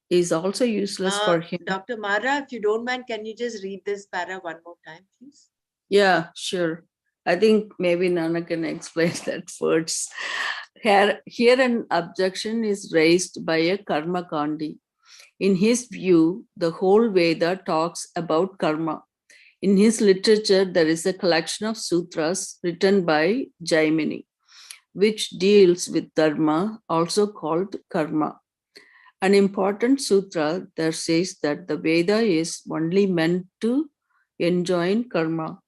is also useless for him. Dr. Mara, if you don't mind, can you just read this para one more time, please? Yeah, sure. I think maybe Nana can explain that first. Here an objection is raised by a Karma Kandi. In his view, the whole Veda talks about karma. In his literature, there is a collection of sutras written by Jaimini, which deals with dharma, also called karma. An important sutra there says that the Veda is only meant to enjoin karma.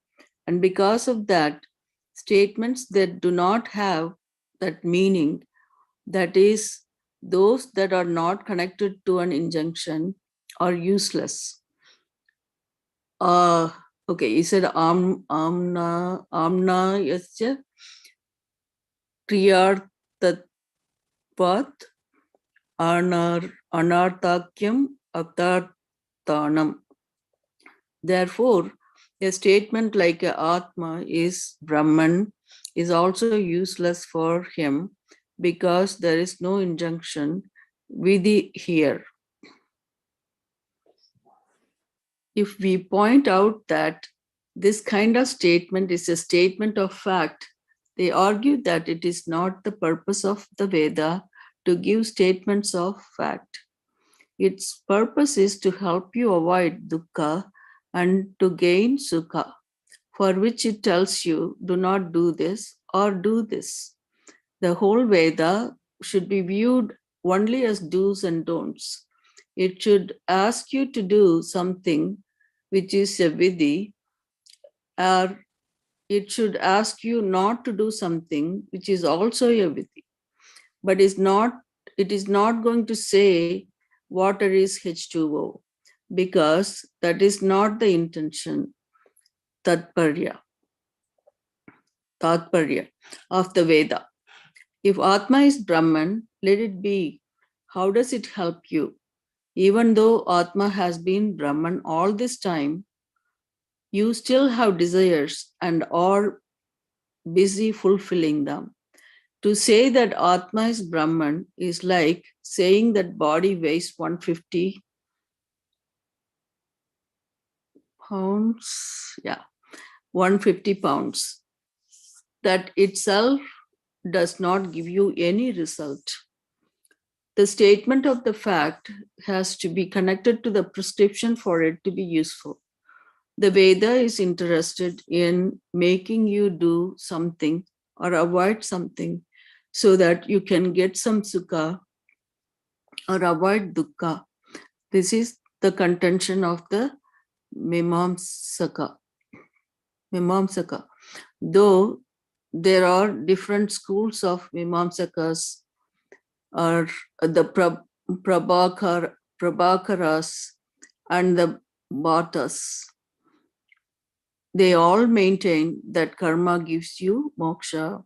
And because of that, statements that do not have that meaning, that is, those that are not connected to an injunction, are useless. Okay, he said amna yasya kriyartatvat anartakyam atarthanam. Therefore, a statement like Atma is Brahman is also useless for him because there is no injunction vidhi here. If we point out that this kind of statement is a statement of fact, they argue that it is not the purpose of the Veda to give statements of fact. Its purpose is to help you avoid dukkha and to gain sukha, for which it tells you, do not do this or do this. The whole Veda should be viewed only as do's and don'ts. It should ask you to do something which is a vidhi, or it should ask you not to do something which is also a vidhi. But it is not going to say water is H2O, because that is not the intention, tatparya of the Veda. If Atma is Brahman, let it be. How does it help you? Even though Atma has been Brahman all this time, you still have desires and are busy fulfilling them. To say that Atma is Brahman is like saying that body weighs 150 pounds. Yeah, 150 pounds. That itself does not give you any result. The statement of the fact has to be connected to the prescription for it to be useful. The Veda is interested in making you do something or avoid something so that you can get some sukha or avoid dukkha. This is the contention of the Mimamsaka. Though there are different schools of Mimamsakas or the Prabhakaras and the Bhattas, they all maintain that karma gives you moksha.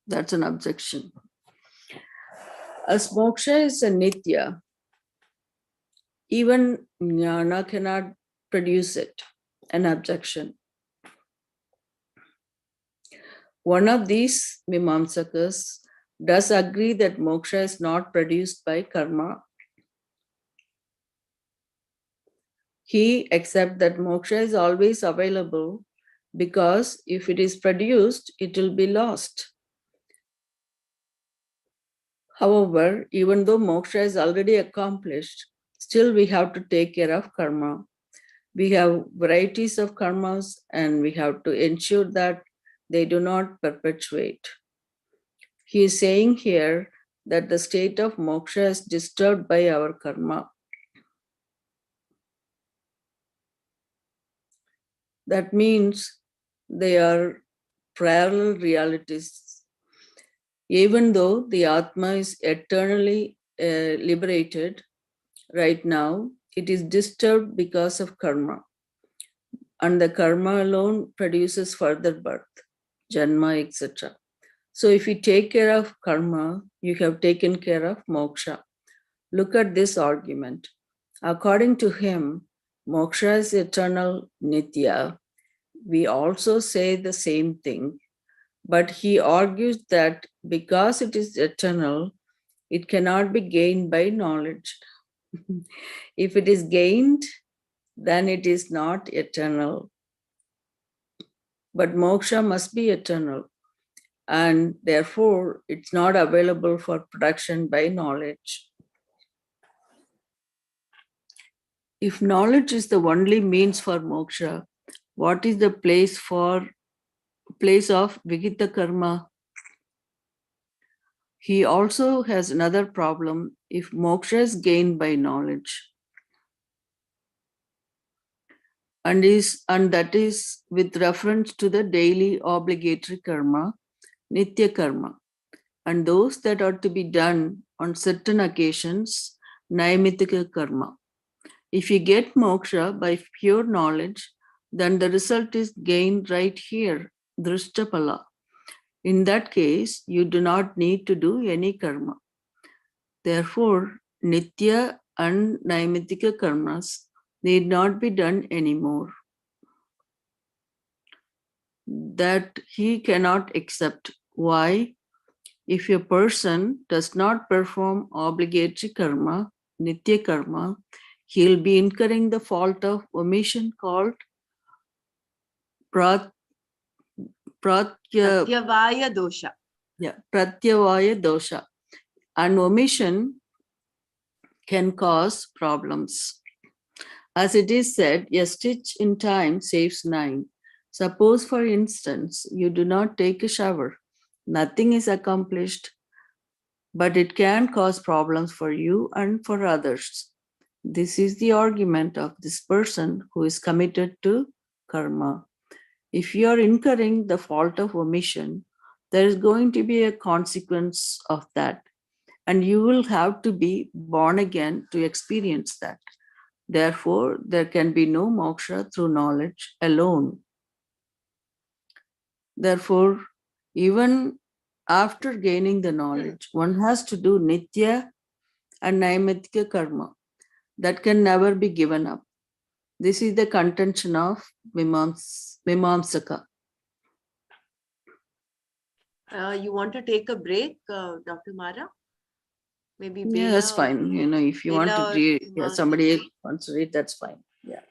That's an objection. As moksha is a nitya, even jnana cannot produce it, an objection. One of these Mimamsakas does agree that moksha is not produced by karma. He accepts that moksha is always available because if it is produced, it will be lost. However, even though moksha is already accomplished, still we have to take care of karma. We have varieties of karmas and we have to ensure that they do not perpetuate. He is saying here that the state of moksha is disturbed by our karma. That means they are parallel realities. Even though the Atma is eternally liberated, right now it is disturbed because of karma. And the karma alone produces further birth, janma, etc. So if you take care of karma, you have taken care of moksha. Look at this argument. According to him, moksha is eternal nitya. We also say the same thing, but he argues that because it is eternal, it cannot be gained by knowledge. If it is gained, then it is not eternal. But moksha must be eternal, and therefore it's not available for production by knowledge. If knowledge is the only means for moksha, what is the place of Vigita karma? He also has another problem if moksha is gained by knowledge. And that is with reference to the daily obligatory karma, nitya karma, and those that are to be done on certain occasions, naimitika karma. If you get moksha by pure knowledge, then the result is gained right here, drishtapala. In that case, you do not need to do any karma. Therefore, nitya and naimitika karmas need not be done anymore. That he cannot accept. Why? If a person does not perform obligatory karma, nitya karma, he'll be incurring the fault of omission called pratyavaya dosha. Yeah, pratyavaya dosha. And omission can cause problems. As it is said, a stitch in time saves 9. Suppose, for instance, you do not take a shower. Nothing is accomplished, but it can cause problems for you and for others. This is the argument of this person who is committed to karma. If you are incurring the fault of omission, there is going to be a consequence of that, and you will have to be born again to experience that. Therefore, there can be no moksha through knowledge alone. Therefore, even after gaining the knowledge, one has to do nitya and naimitika karma that can never be given up. This is the contention of Mimamsaka. You want to take a break, Dr. Mara? Maybe Yeah, that's Bela, fine. You know, if you want Bela to or read, Uma somebody can wants to read, that's fine. Yeah.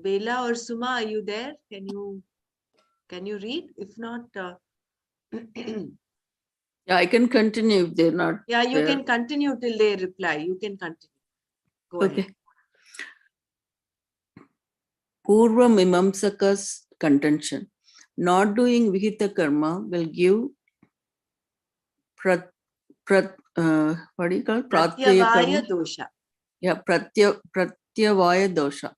Bela or Suma, are you there? Can you read? If not, Yeah, I can continue if they're not yeah, you there. can continue till they reply. You can continue. Go Okay. ahead. Purva Mimamsaka's contention. Not doing Vihita karma will give what do you call? Pratyaya karma. Pratyavaya dosha. Yeah, Pratyavaya dosha.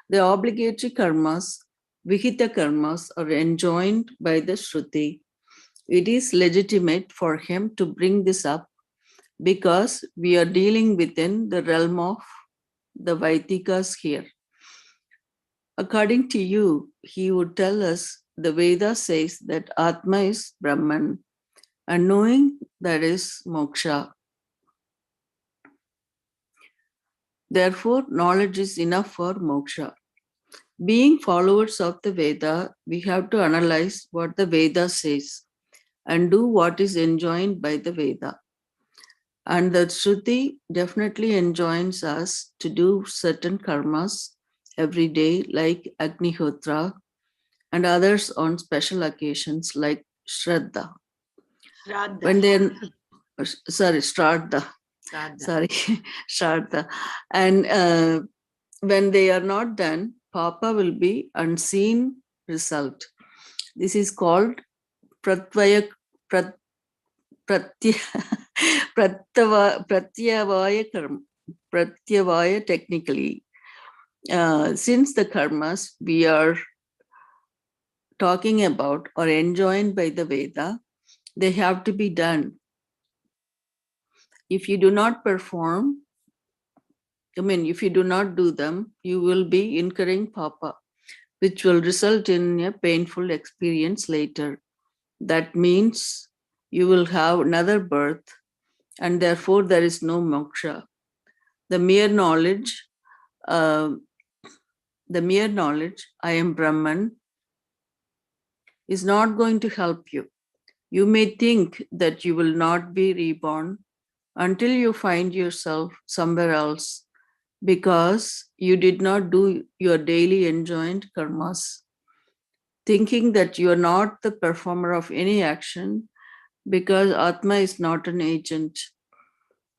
The obligatory karmas, Vihita karmas, are enjoined by the Shruti. It is legitimate for him to bring this up because we are dealing within the realm of the Vaitikas here. According to you, he would tell us the Veda says that Atma is Brahman, and knowing that is moksha. Therefore, knowledge is enough for moksha. Being followers of the Veda, we have to analyze what the Veda says and do what is enjoined by the Veda. And the Shruti definitely enjoins us to do certain karmas every day, like Agnihotra, and others on special occasions like Shraddha. Shraddha. When they're, sorry, Shraddha. Shraddha. Sorry, Shraddha. And when they are not done, Papa will be unseen result. This is called Pratyavaya karma. Pratyavaya technically. Since the karmas we are talking about are enjoined by the Veda, they have to be done. If you do not perform, if you do not do them, you will be incurring papa, which will result in a painful experience later. That means you will have another birth, and therefore there is no moksha. The mere knowledge, I am Brahman, is not going to help you. You may think that you will not be reborn until you find yourself somewhere else because you did not do your daily enjoined karmas. Thinking that you are not the performer of any action because Atma is not an agent.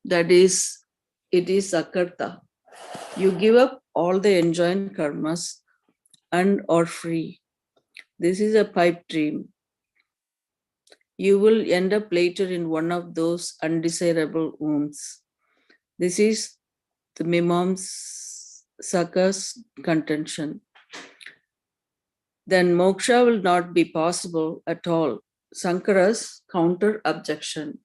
That is, it is Sakarta. You give up all the enjoined karmas and are free. This is a pipe dream. You will end up later in one of those undesirable wombs. This is the Mimamsaka's contention. Then moksha will not be possible at all. Sankara's counter objection.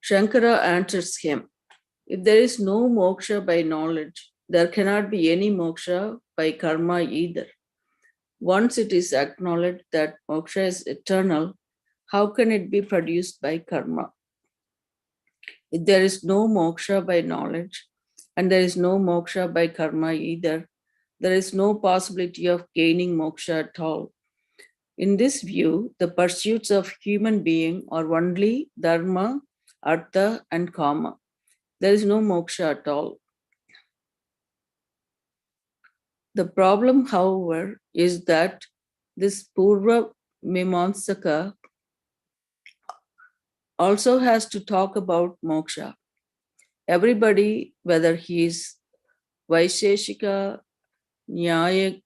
Shankara answers him, if there is no moksha by knowledge, there cannot be any moksha by karma either. Once it is acknowledged that moksha is eternal, how can it be produced by karma? If there is no moksha by knowledge, and there is no moksha by karma either, there is no possibility of gaining moksha at all. In this view, the pursuits of human being are only dharma, artha, and kama. There is no moksha at all. The problem, however, is that this Purva Mimamsaka also has to talk about moksha. Everybody, whether he is Vaisheshika, Nyayika,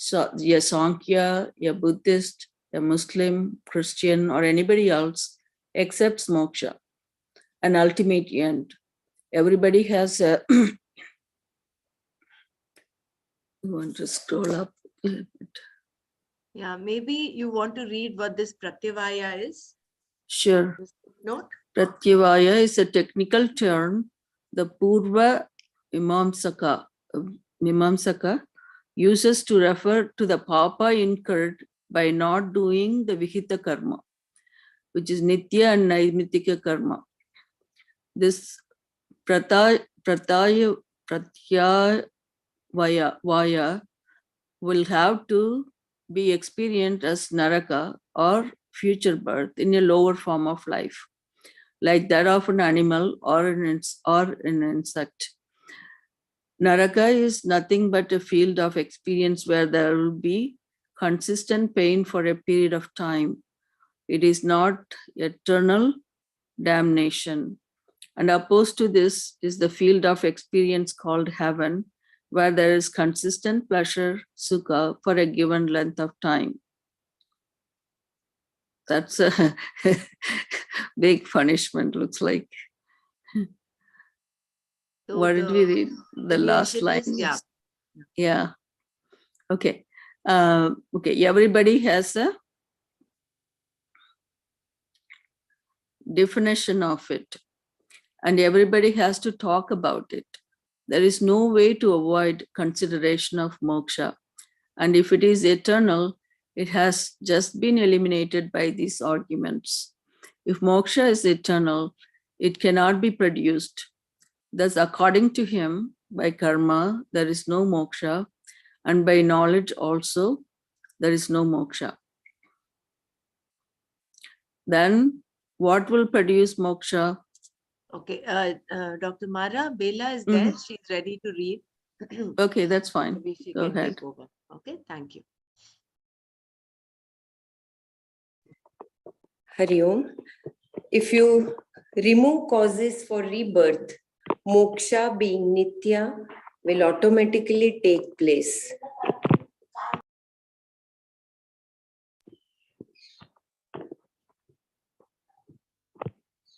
a Sankhya, a Buddhist, a Muslim, Christian, or anybody else, accepts moksha, an ultimate end. Everybody has a. You want to scroll up a little bit? Yeah, maybe you want to read what this Pratyavaya is? Sure. Note? Pratyavaya is a technical term. The Purva Mimamsaka uses to refer to the papa incurred by not doing the Vihita karma, which is Nitya and Naimitika karma. This pratyavaya will have to be experienced as Naraka or future birth in a lower form of life, like that of an animal or an insect. Naraka is nothing but a field of experience where there will be consistent pain for a period of time. It is not eternal damnation. And opposed to this is the field of experience called heaven, where there is consistent pleasure, sukha, for a given length of time. That's a big punishment, looks like. So What did we read? The last deviation line. is, Yeah. Okay. Okay. Everybody has a definition of it, and everybody has to talk about it. There is no way to avoid consideration of moksha. And if it is eternal, it has just been eliminated by these arguments. If moksha is eternal, it cannot be produced. Thus, according to him, by karma, there is no moksha, and by knowledge also, there is no moksha. Then, what will produce moksha? okay. Dr. Mara, Bela is there. She's ready to read. Okay, that's fine. Maybe she Go can ahead. take over. Okay, thank you. Hari Om. If you remove causes for rebirth, moksha being nitya will automatically take place.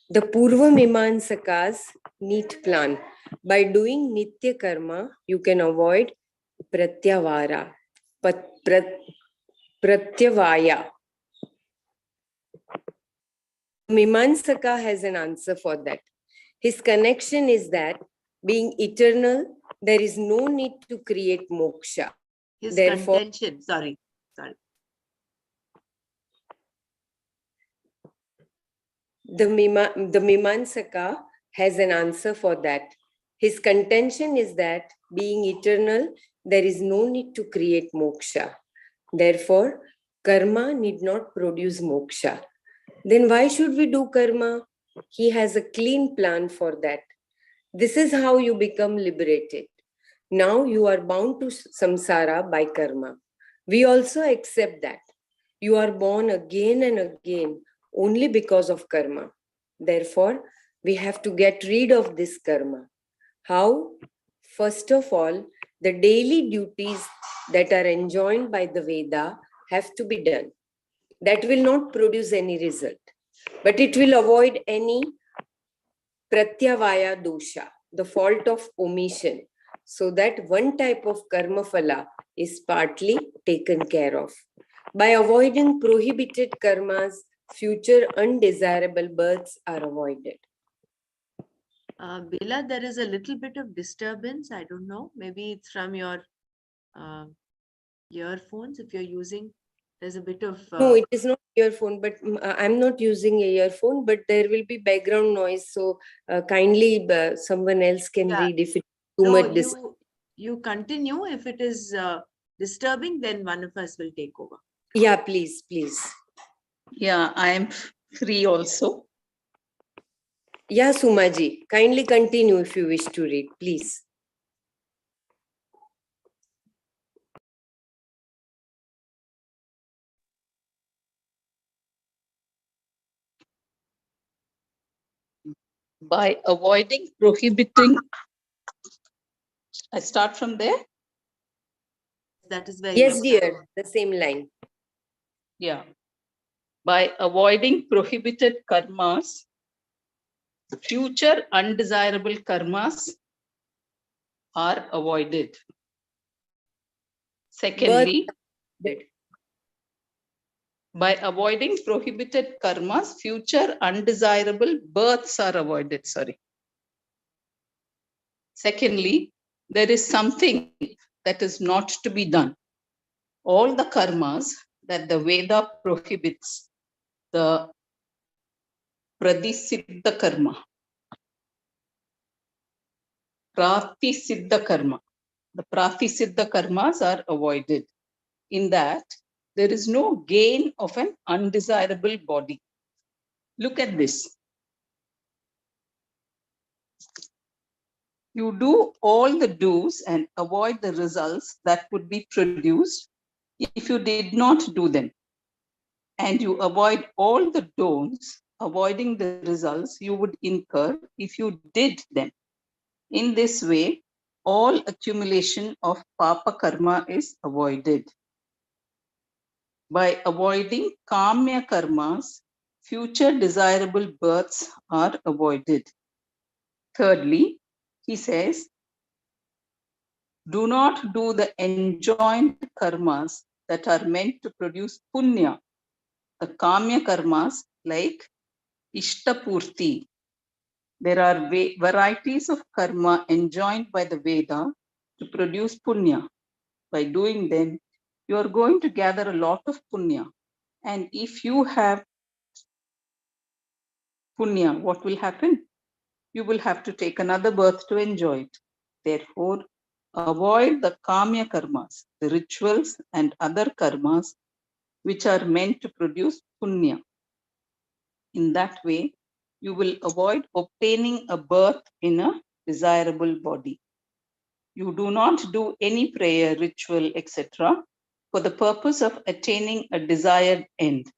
The Purva Mimamsakas neat plan. By doing nitya karma, you can avoid pratyavara. Pratyavaya. Mimamsaka has an answer for that. His connection is that being eternal, there is no need to create moksha. His Therefore- contention, sorry. The Mimamsaka has an answer for that. His contention is that being eternal, there is no need to create moksha. Therefore, karma need not produce moksha. Then why should we do karma? He has a clean plan for that. This is how you become liberated. Now you are bound to samsara by karma. We also accept that. You are born again and again only because of karma. Therefore, we have to get rid of this karma. How? First of all, the daily duties that are enjoined by the Veda have to be done. That will not produce any result, but it will avoid any pratyavaya dosha, the fault of omission, so that one type of karma phala is partly taken care of. By avoiding prohibited karmas, future undesirable births are avoided. Bela, there is a little bit of disturbance. I don't know. Maybe it's from your earphones. If you're using, there's a bit of. No, it is not earphone, but I'm not using a earphone, but there will be background noise. So kindly someone else can read if it's too much. You continue. If it is disturbing, then one of us will take over. Yeah, please, please. Yeah, I am free also. Yeah, Sumaji, kindly continue if you wish to read, please. By avoiding prohibiting, I start from there. That is where. Yes, you start. dear, the same line. Yeah. By avoiding prohibited karmas, future undesirable karmas are avoided. Secondly, by avoiding prohibited karmas, future undesirable births are avoided. Sorry. Secondly, there is something that is not to be done. All the karmas that the Veda prohibits the Pradisiddha karma, Pratisiddha karma. The Pratisiddha karmas are avoided in that there is no gain of an undesirable body. Look at this. You do all the do's and avoid the results that would be produced if you did not do them. And you avoid all the don'ts, avoiding the results you would incur if you did them. In this way, all accumulation of papa karma is avoided. By avoiding kamya karmas, future desirable births are avoided. Thirdly, he says, do not do the enjoined karmas that are meant to produce punya, the kamya karmas like ishtapurti. There are varieties of karma enjoined by the Veda to produce punya. By doing them, you are going to gather a lot of punya. And if you have punya, what will happen? You will have to take another birth to enjoy it. Therefore, avoid the kamya karmas, the rituals and other karmas which are meant to produce punya. In that way, you will avoid obtaining a birth in a desirable body. You do not do any prayer, ritual, etc. for the purpose of attaining a desired end,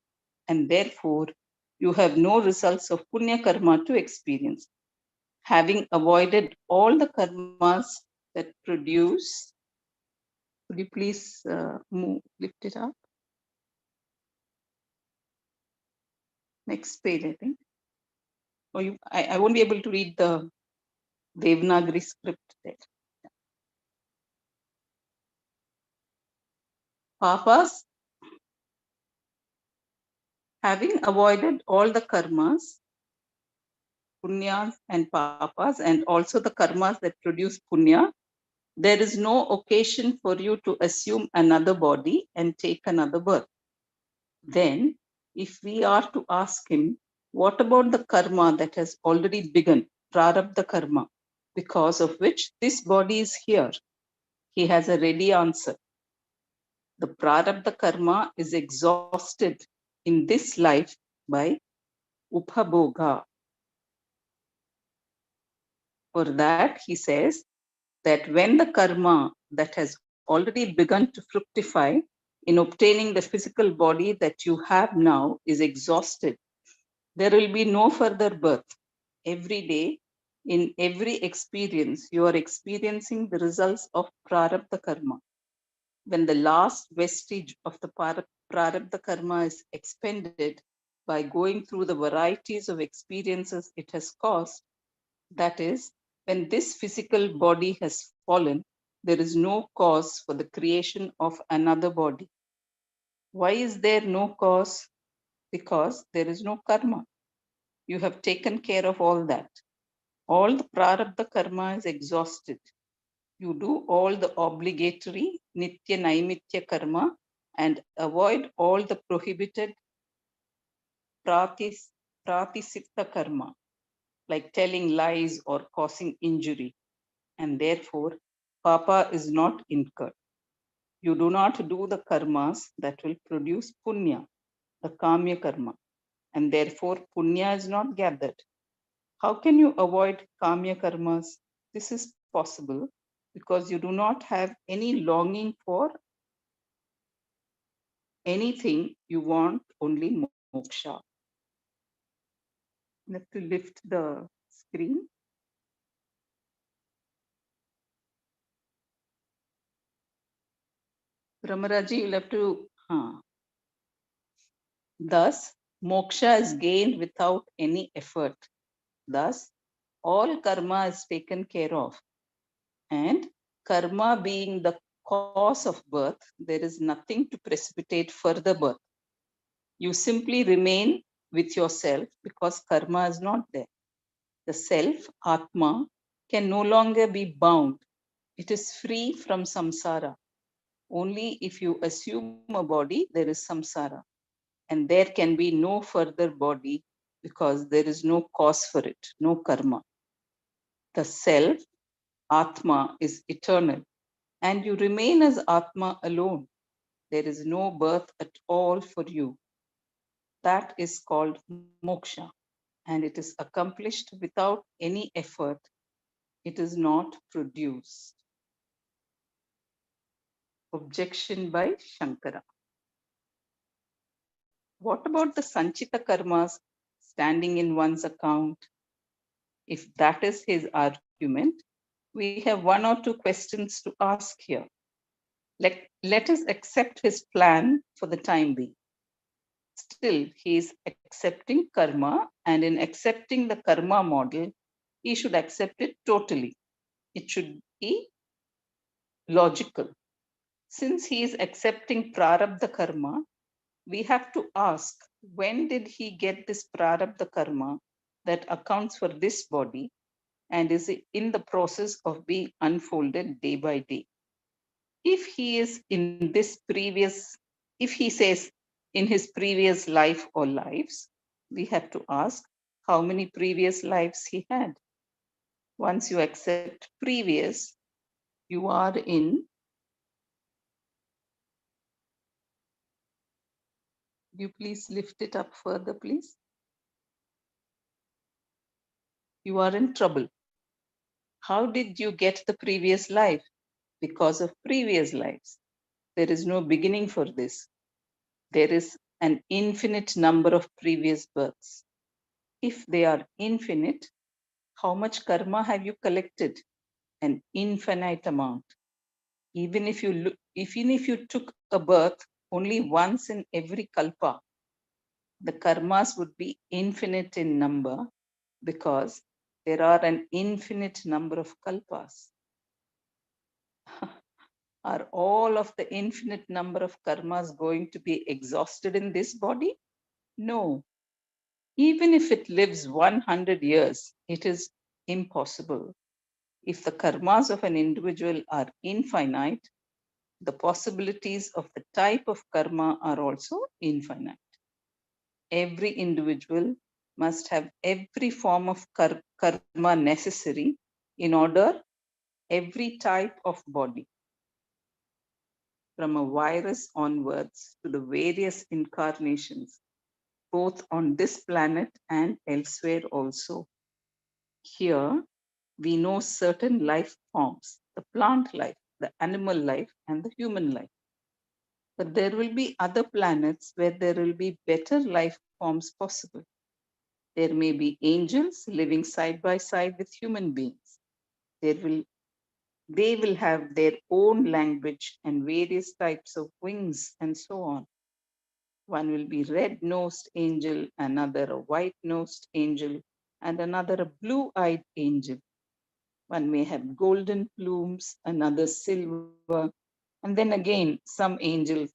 and therefore you have no results of punya karma to experience. Having avoided all the karmas that produce, could you please lift it up? Next page, I think. Or I won't be able to read the Devanagari script there. Papas, having avoided all the karmas, punyas and papas, and also the karmas that produce punya, there is no occasion for you to assume another body and take another birth. Then, if we are to ask him, what about the karma that has already begun, prarabdha karma, because of which this body is here? He has a ready answer. The prarabdha karma is exhausted in this life by upabhoga. For that, he says that when the karma that has already begun to fructify in obtaining the physical body that you have now is exhausted, there will be no further birth. Every day, in every experience, you are experiencing the results of prarabdha karma. When the last vestige of the prarabdha karma is expended by going through the varieties of experiences it has caused, that is, when this physical body has fallen, there is no cause for the creation of another body. Why is there no cause? Because there is no karma. You have taken care of all that. All the prarabdha karma is exhausted. You do all the obligatory nitya naimitya karma and avoid all the prohibited pratisitta karma, like telling lies or causing injury. And therefore, papa is not incurred. You do not do the karmas that will produce punya, the kamya karma, and therefore punya is not gathered. How can you avoid kamya karmas? This is possible because you do not have any longing for anything, you want only moksha. You have to lift the screen. Ramaraji, you'll have to. Thus, moksha is gained without any effort. Thus, all karma is taken care of. And karma being the cause of birth, there is nothing to precipitate further birth. You simply remain with yourself because karma is not there. The self, Atma, can no longer be bound. It is free from samsara. Only if you assume a body, there is samsara. And there can be no further body because there is no cause for it, no karma. The self, Atma, is eternal, and you remain as Atma alone. There is no birth at all for you. That is called moksha, and it is accomplished without any effort. It is not produced. Objection by Shankara. What about the Sanchita karmas standing in one's account? If that is his argument, we have one or two questions to ask here. Let us accept his plan for the time being. Still, he is accepting karma, and in accepting the karma model, he should accept it totally. It should be logical. Since he is accepting prarabdha karma, we have to ask, when did he get this prarabdha karma that accounts for this body and is in the process of being unfolded day by day? If he is in this previous, if he says in his previous life or lives, we have to ask how many previous lives he had. Once you accept previous, you are in, you please lift it up further, please. You are in trouble. How did you get the previous life? Because of previous lives. There is no beginning for this. There is an infinite number of previous births. If they are infinite, how much karma have you collected? An infinite amount. Even if you took a birth only once in every kalpa, the karmas would be infinite in number because there are an infinite number of kalpas. Are all of the infinite number of karmas going to be exhausted in this body? No. Even if it lives 100 years, it is impossible. If the karmas of an individual are infinite, the possibilities of the type of karma are also infinite. Every individual must have every form of karma necessary in order every type of body, from a virus onwards to the various incarnations, both on this planet and elsewhere also. Here, we know certain life forms, the plant life, the animal life, and the human life. But there will be other planets where there will be better life forms possible. There may be angels living side by side with human beings. They will have their own language and various types of wings and so on. One will be red-nosed angel, another a white-nosed angel, and another a blue-eyed angel. One may have golden plumes, another silver, and then again, some angels'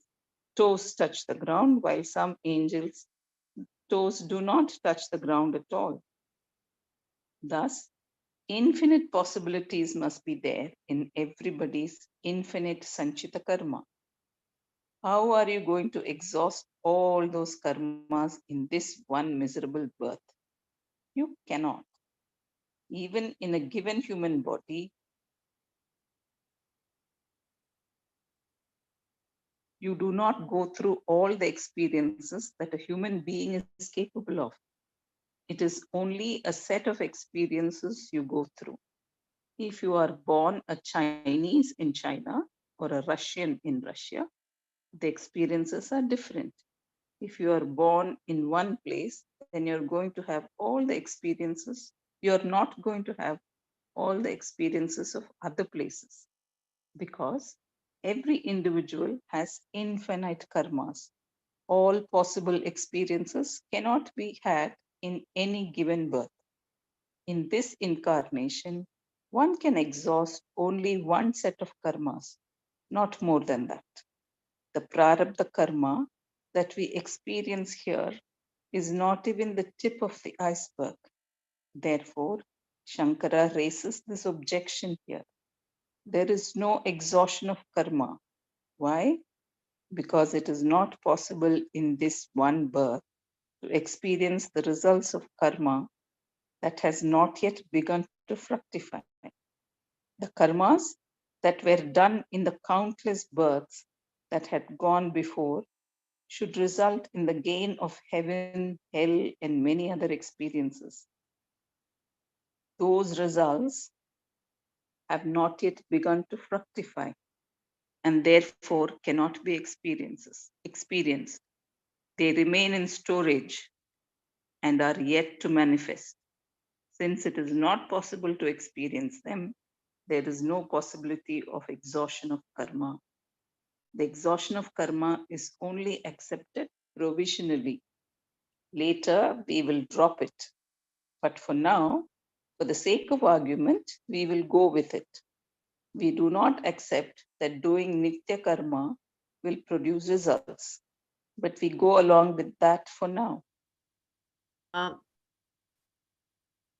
toes touch the ground, while some angels' toes do not touch the ground at all. Thus, infinite possibilities must be there in everybody's infinite sanchita karma. How are you going to exhaust all those karmas in this one miserable birth? You cannot. Even in a given human body, you do not go through all the experiences that a human being is capable of. It is only a set of experiences you go through. If you are born a Chinese in China or a Russian in Russia, the experiences are different. If you are born in one place, then you're going to have all the experiences. You're not going to have all the experiences of other places because every individual has infinite karmas. All possible experiences cannot be had in any given birth. In this incarnation, one can exhaust only one set of karmas, not more than that. The prarabdha karma that we experience here is not even the tip of the iceberg. Therefore, Shankara raises this objection here. There is no exhaustion of karma. Why? Because it is not possible in this one birth to experience the results of karma that has not yet begun to fructify. The karmas that were done in the countless births that had gone before should result in the gain of heaven, hell, and many other experiences. Those results have not yet begun to fructify and therefore cannot be experienced. They remain in storage and are yet to manifest. Since it is not possible to experience them, there is no possibility of exhaustion of karma. The exhaustion of karma is only accepted provisionally. Later, we will drop it. But for now, for the sake of argument, we will go with it. We do not accept that doing nitya karma will produce results, but we go along with that for now.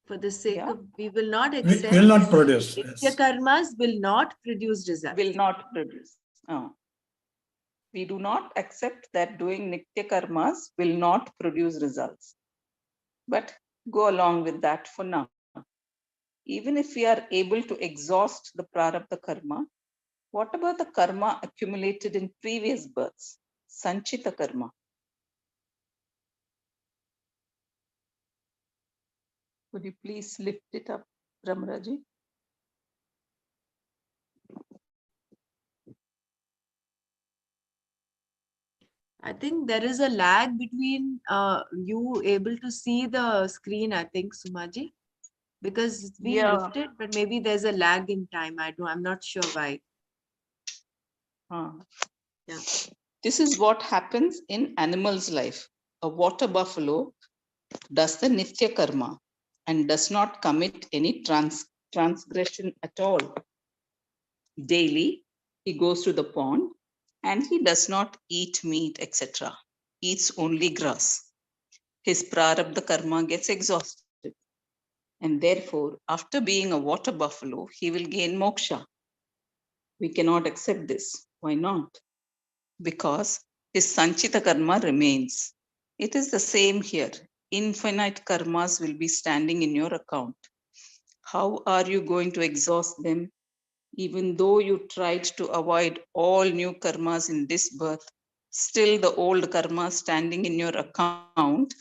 For the sake Yeah. of, we will not We accept. will not produce. Nitya Yes. karmas will not produce results. Will not produce. We do not accept that doing nitya karmas will not produce results, but go along with that for now. Even if we are able to exhaust the prarabdha karma, what about the karma accumulated in previous births? Sanchita karma. Would you please lift it up, Ramraji? I think there is a lag between you able to see the screen, I think, Sumaji, because it's being lifted, but maybe there's a lag in time. I'm not sure why. Yeah. This is what happens in animal's life. A water buffalo does the nitya karma and does not commit any transgression at all. Daily, he goes to the pond and he does not eat meat, etc. Eats only grass. His prarabdha karma gets exhausted. And therefore, after being a water buffalo, he will gain moksha. We cannot accept this. Why not? Because his sanchita karma remains. It is the same here. Infinite karmas will be standing in your account. How are you going to exhaust them? Even though you tried to avoid all new karmas in this birth, still the old karmas standing in your account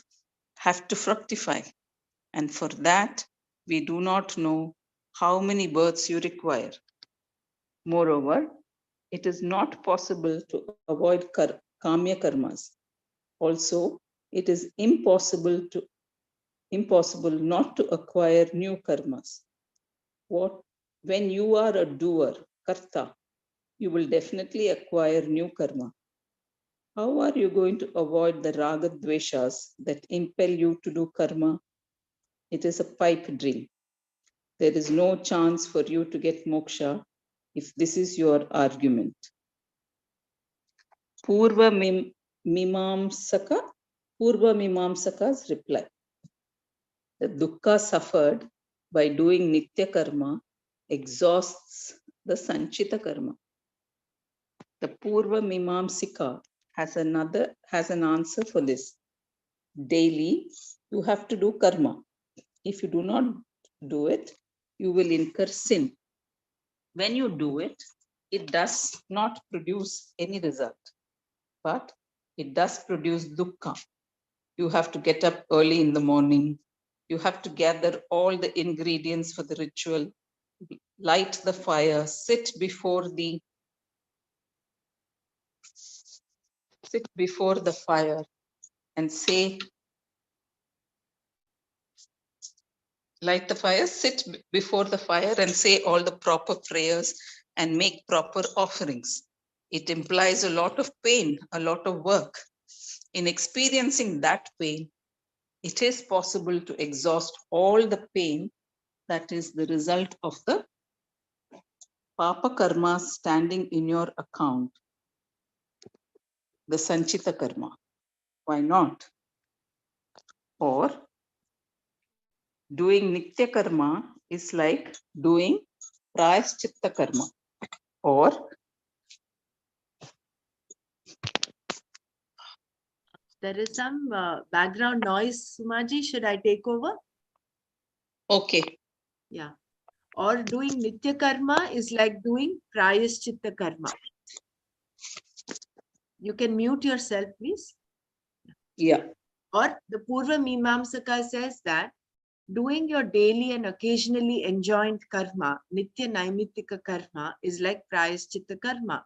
have to fructify. And for that, we do not know how many births you require. Moreover, it is not possible to avoid kamya karmas. Also, it is impossible not to acquire new karmas. When you are a doer, karta, you will definitely acquire new karma. How are you going to avoid the raga dveshas that impel you to do karma? It is a pipe dream. There is no chance for you to get moksha if this is your argument. Purva Mimamsaka's reply. The dukkha suffered by doing nitya karma exhausts the sanchita karma. The Purva Mimamsika has an answer for this. Daily, you have to do karma. If you do not do it, you will incur sin. When you do it, it does not produce any result, but it does produce dukkha. You have to get up early in the morning. You have to gather all the ingredients for the ritual, light the fire, sit before the fire and say, light the fire, sit before the fire and say all the proper prayers and make proper offerings. It implies a lot of pain, a lot of work. In experiencing that pain, it is possible to exhaust all the pain that is the result of the papa karma standing in your account, the sanchita karma. Why not? Or doing nitya karma is like doing prayaschitta karma, or There is some background noise, Sumaji. Should I take over? Okay. Yeah. Or doing Nitya Karma is like doing Prayaschitta Karma. You can mute yourself, please. Yeah. Or the Purva Mimamsaka says that doing your daily and occasionally enjoined karma, Nitya Naimittika Karma, is like Prayaschitta Karma,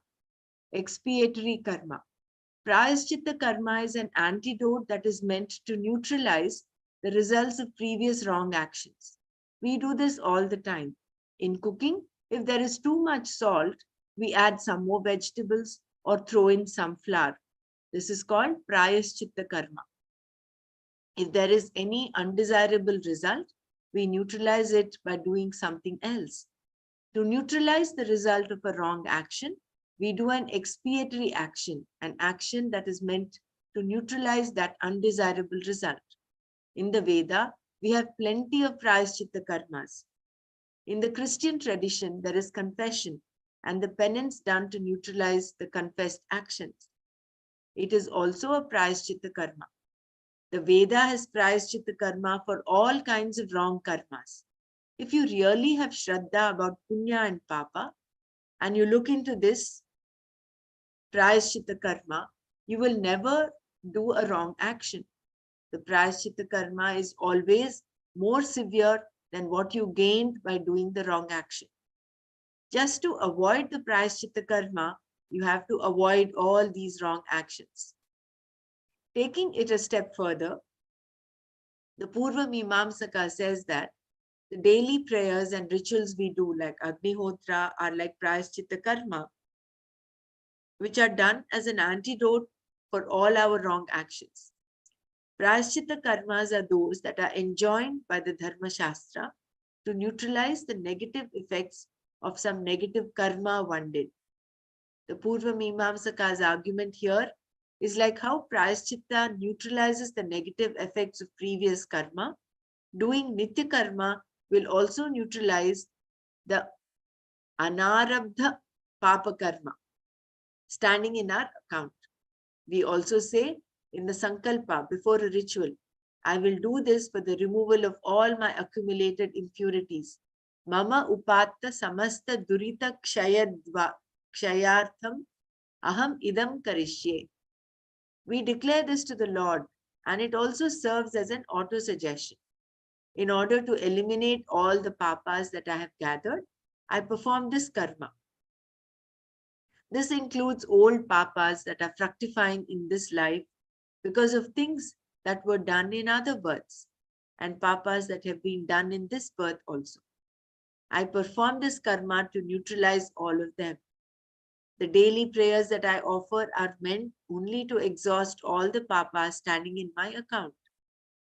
expiatory karma. Prayaschitta Karma is an antidote that is meant to neutralize the results of previous wrong actions. We do this all the time. In cooking, if there is too much salt, we add some more vegetables or throw in some flour. This is called Prayaschitta Karma. If there is any undesirable result, we neutralize it by doing something else. To neutralize the result of a wrong action, we do an expiatory action, an action that is meant to neutralize that undesirable result. In the Veda, we have plenty of Prayaschitta Karmas. In the Christian tradition, there is confession and the penance done to neutralize the confessed actions. It is also a Prayaschitta Karma. The Veda has Prayaschitta Karma for all kinds of wrong karmas. If you really have Shraddha about Punya and Papa, and you look into this Prayaschitta Karma, you will never do a wrong action. The Prayaschitta Karma is always more severe than what you gained by doing the wrong action. Just to avoid the Prayaschitta Karma, you have to avoid all these wrong actions. Taking it a step further, the Purva Mimamsaka says that the daily prayers and rituals we do, like Agnihotra, are like Prayaschitta Karma, which are done as an antidote for all our wrong actions. Prayaschitta Karmas are those that are enjoined by the Dharma Shastra to neutralize the negative effects of some negative karma one did. The Purva Mimamsaka's argument here is like how Prayaschitta neutralizes the negative effects of previous karma. Doing Nitya Karma will also neutralize the Anarabdha Papa Karma standing in our account. We also say in the Sankalpa before a ritual, I will do this for the removal of all my accumulated impurities. Mama upatta samasta durita kshayartham aham idam karishye. We declare this to the Lord, and it also serves as an auto-suggestion. In order to eliminate all the papas that I have gathered, I perform this karma. This includes old papas that are fructifying in this life because of things that were done in other births, and papas that have been done in this birth also. I perform this karma to neutralize all of them. The daily prayers that I offer are meant only to exhaust all the papas standing in my account.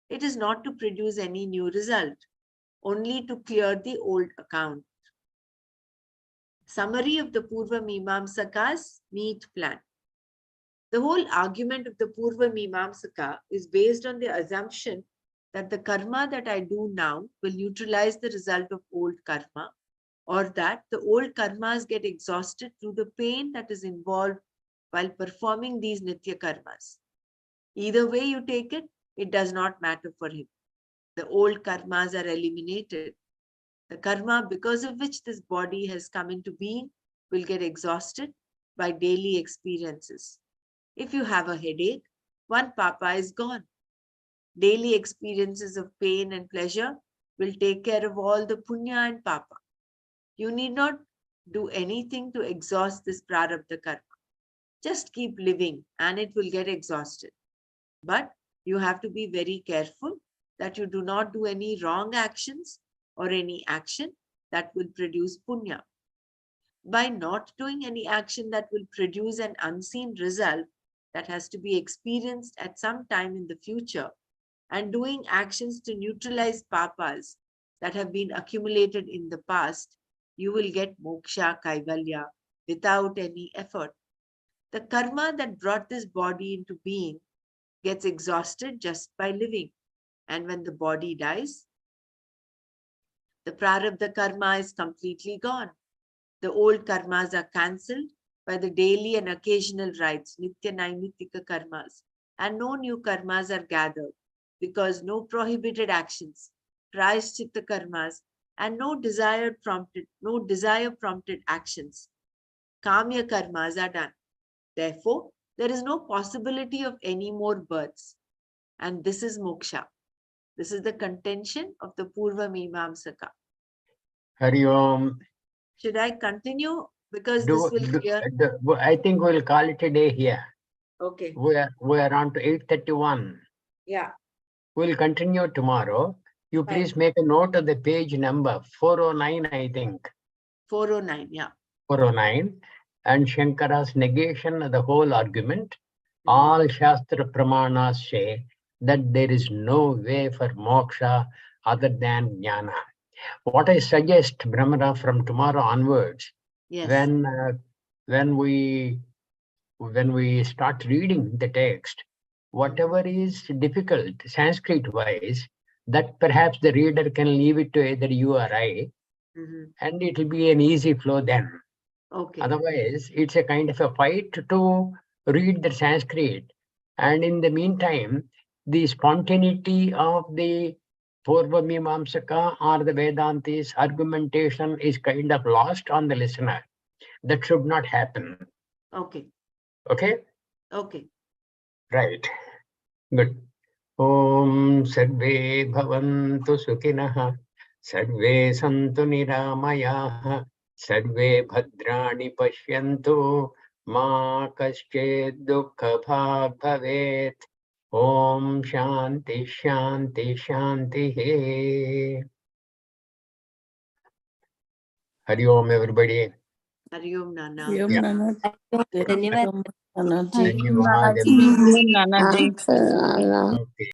It is not to produce any new result, only to clear the old account. Summary of the Purva Mimamsaka's neat plan. The whole argument of the Purva Mimamsaka is based on the assumption that the karma that I do now will neutralize the result of old karma, or that the old karmas get exhausted through the pain that is involved while performing these Nitya karmas. Either way you take it, it does not matter for him. The old karmas are eliminated. The karma because of which this body has come into being will get exhausted by daily experiences. If you have a headache, one papa is gone. Daily experiences of pain and pleasure will take care of all the punya and papa. You need not do anything to exhaust this prarabdha karma. Just keep living and it will get exhausted. But you have to be very careful that you do not do any wrong actions or any action that will produce punya. By not doing any action that will produce an unseen result that has to be experienced at some time in the future, and doing actions to neutralize papas that have been accumulated in the past, you will get moksha, kaivalya without any effort. The karma that brought this body into being gets exhausted just by living. And when the body dies, the prarabdha karma is completely gone. The old karmas are cancelled by the daily and occasional rites, nitya naimittika karmas, and no new karmas are gathered, because no prohibited actions, prayaschitta karmas, and no desire prompted actions, kamya karmas are done. Therefore, there is no possibility of any more births. And this is moksha. This is the contention of the Purva Mimamsaka. Hari Om. Should I continue? Because this will clear. I think we'll call it a day here. Okay. We are on to 8:31. Yeah. We'll continue tomorrow. You Fine. please make a note of the page number 409, I think. 409. Yeah. 409. And Shankara's negation of the whole argument. All Shastra Pramanas say that there is no way for moksha other than jnana. What I suggest, Brahmara, from tomorrow onwards, Yes. when we start reading the text, whatever is difficult Sanskrit wise, that perhaps the reader can leave it to either you or I, and it will be an easy flow then. Okay. Otherwise, it's a kind of a fight to read the Sanskrit. And in the meantime, the spontaneity of the Purva Mimamsaka or the Vedantis argumentation is kind of lost on the listener. That should not happen. Okay. Okay? Okay. Right. Good. Om Sarve Bhavantu Sukhinah Sarve Santu Niramayah Sarve Bhadrani Pashyantu Ma Kasched Dukkha Bhag Bhavet. Om Shanti Shanti Shanti He. Hari Om, everybody. Hari Om, Nana. Om Yeah. Nana. Dhanyavad. Nanaji. Dhanyavad. Nanaji. Okay.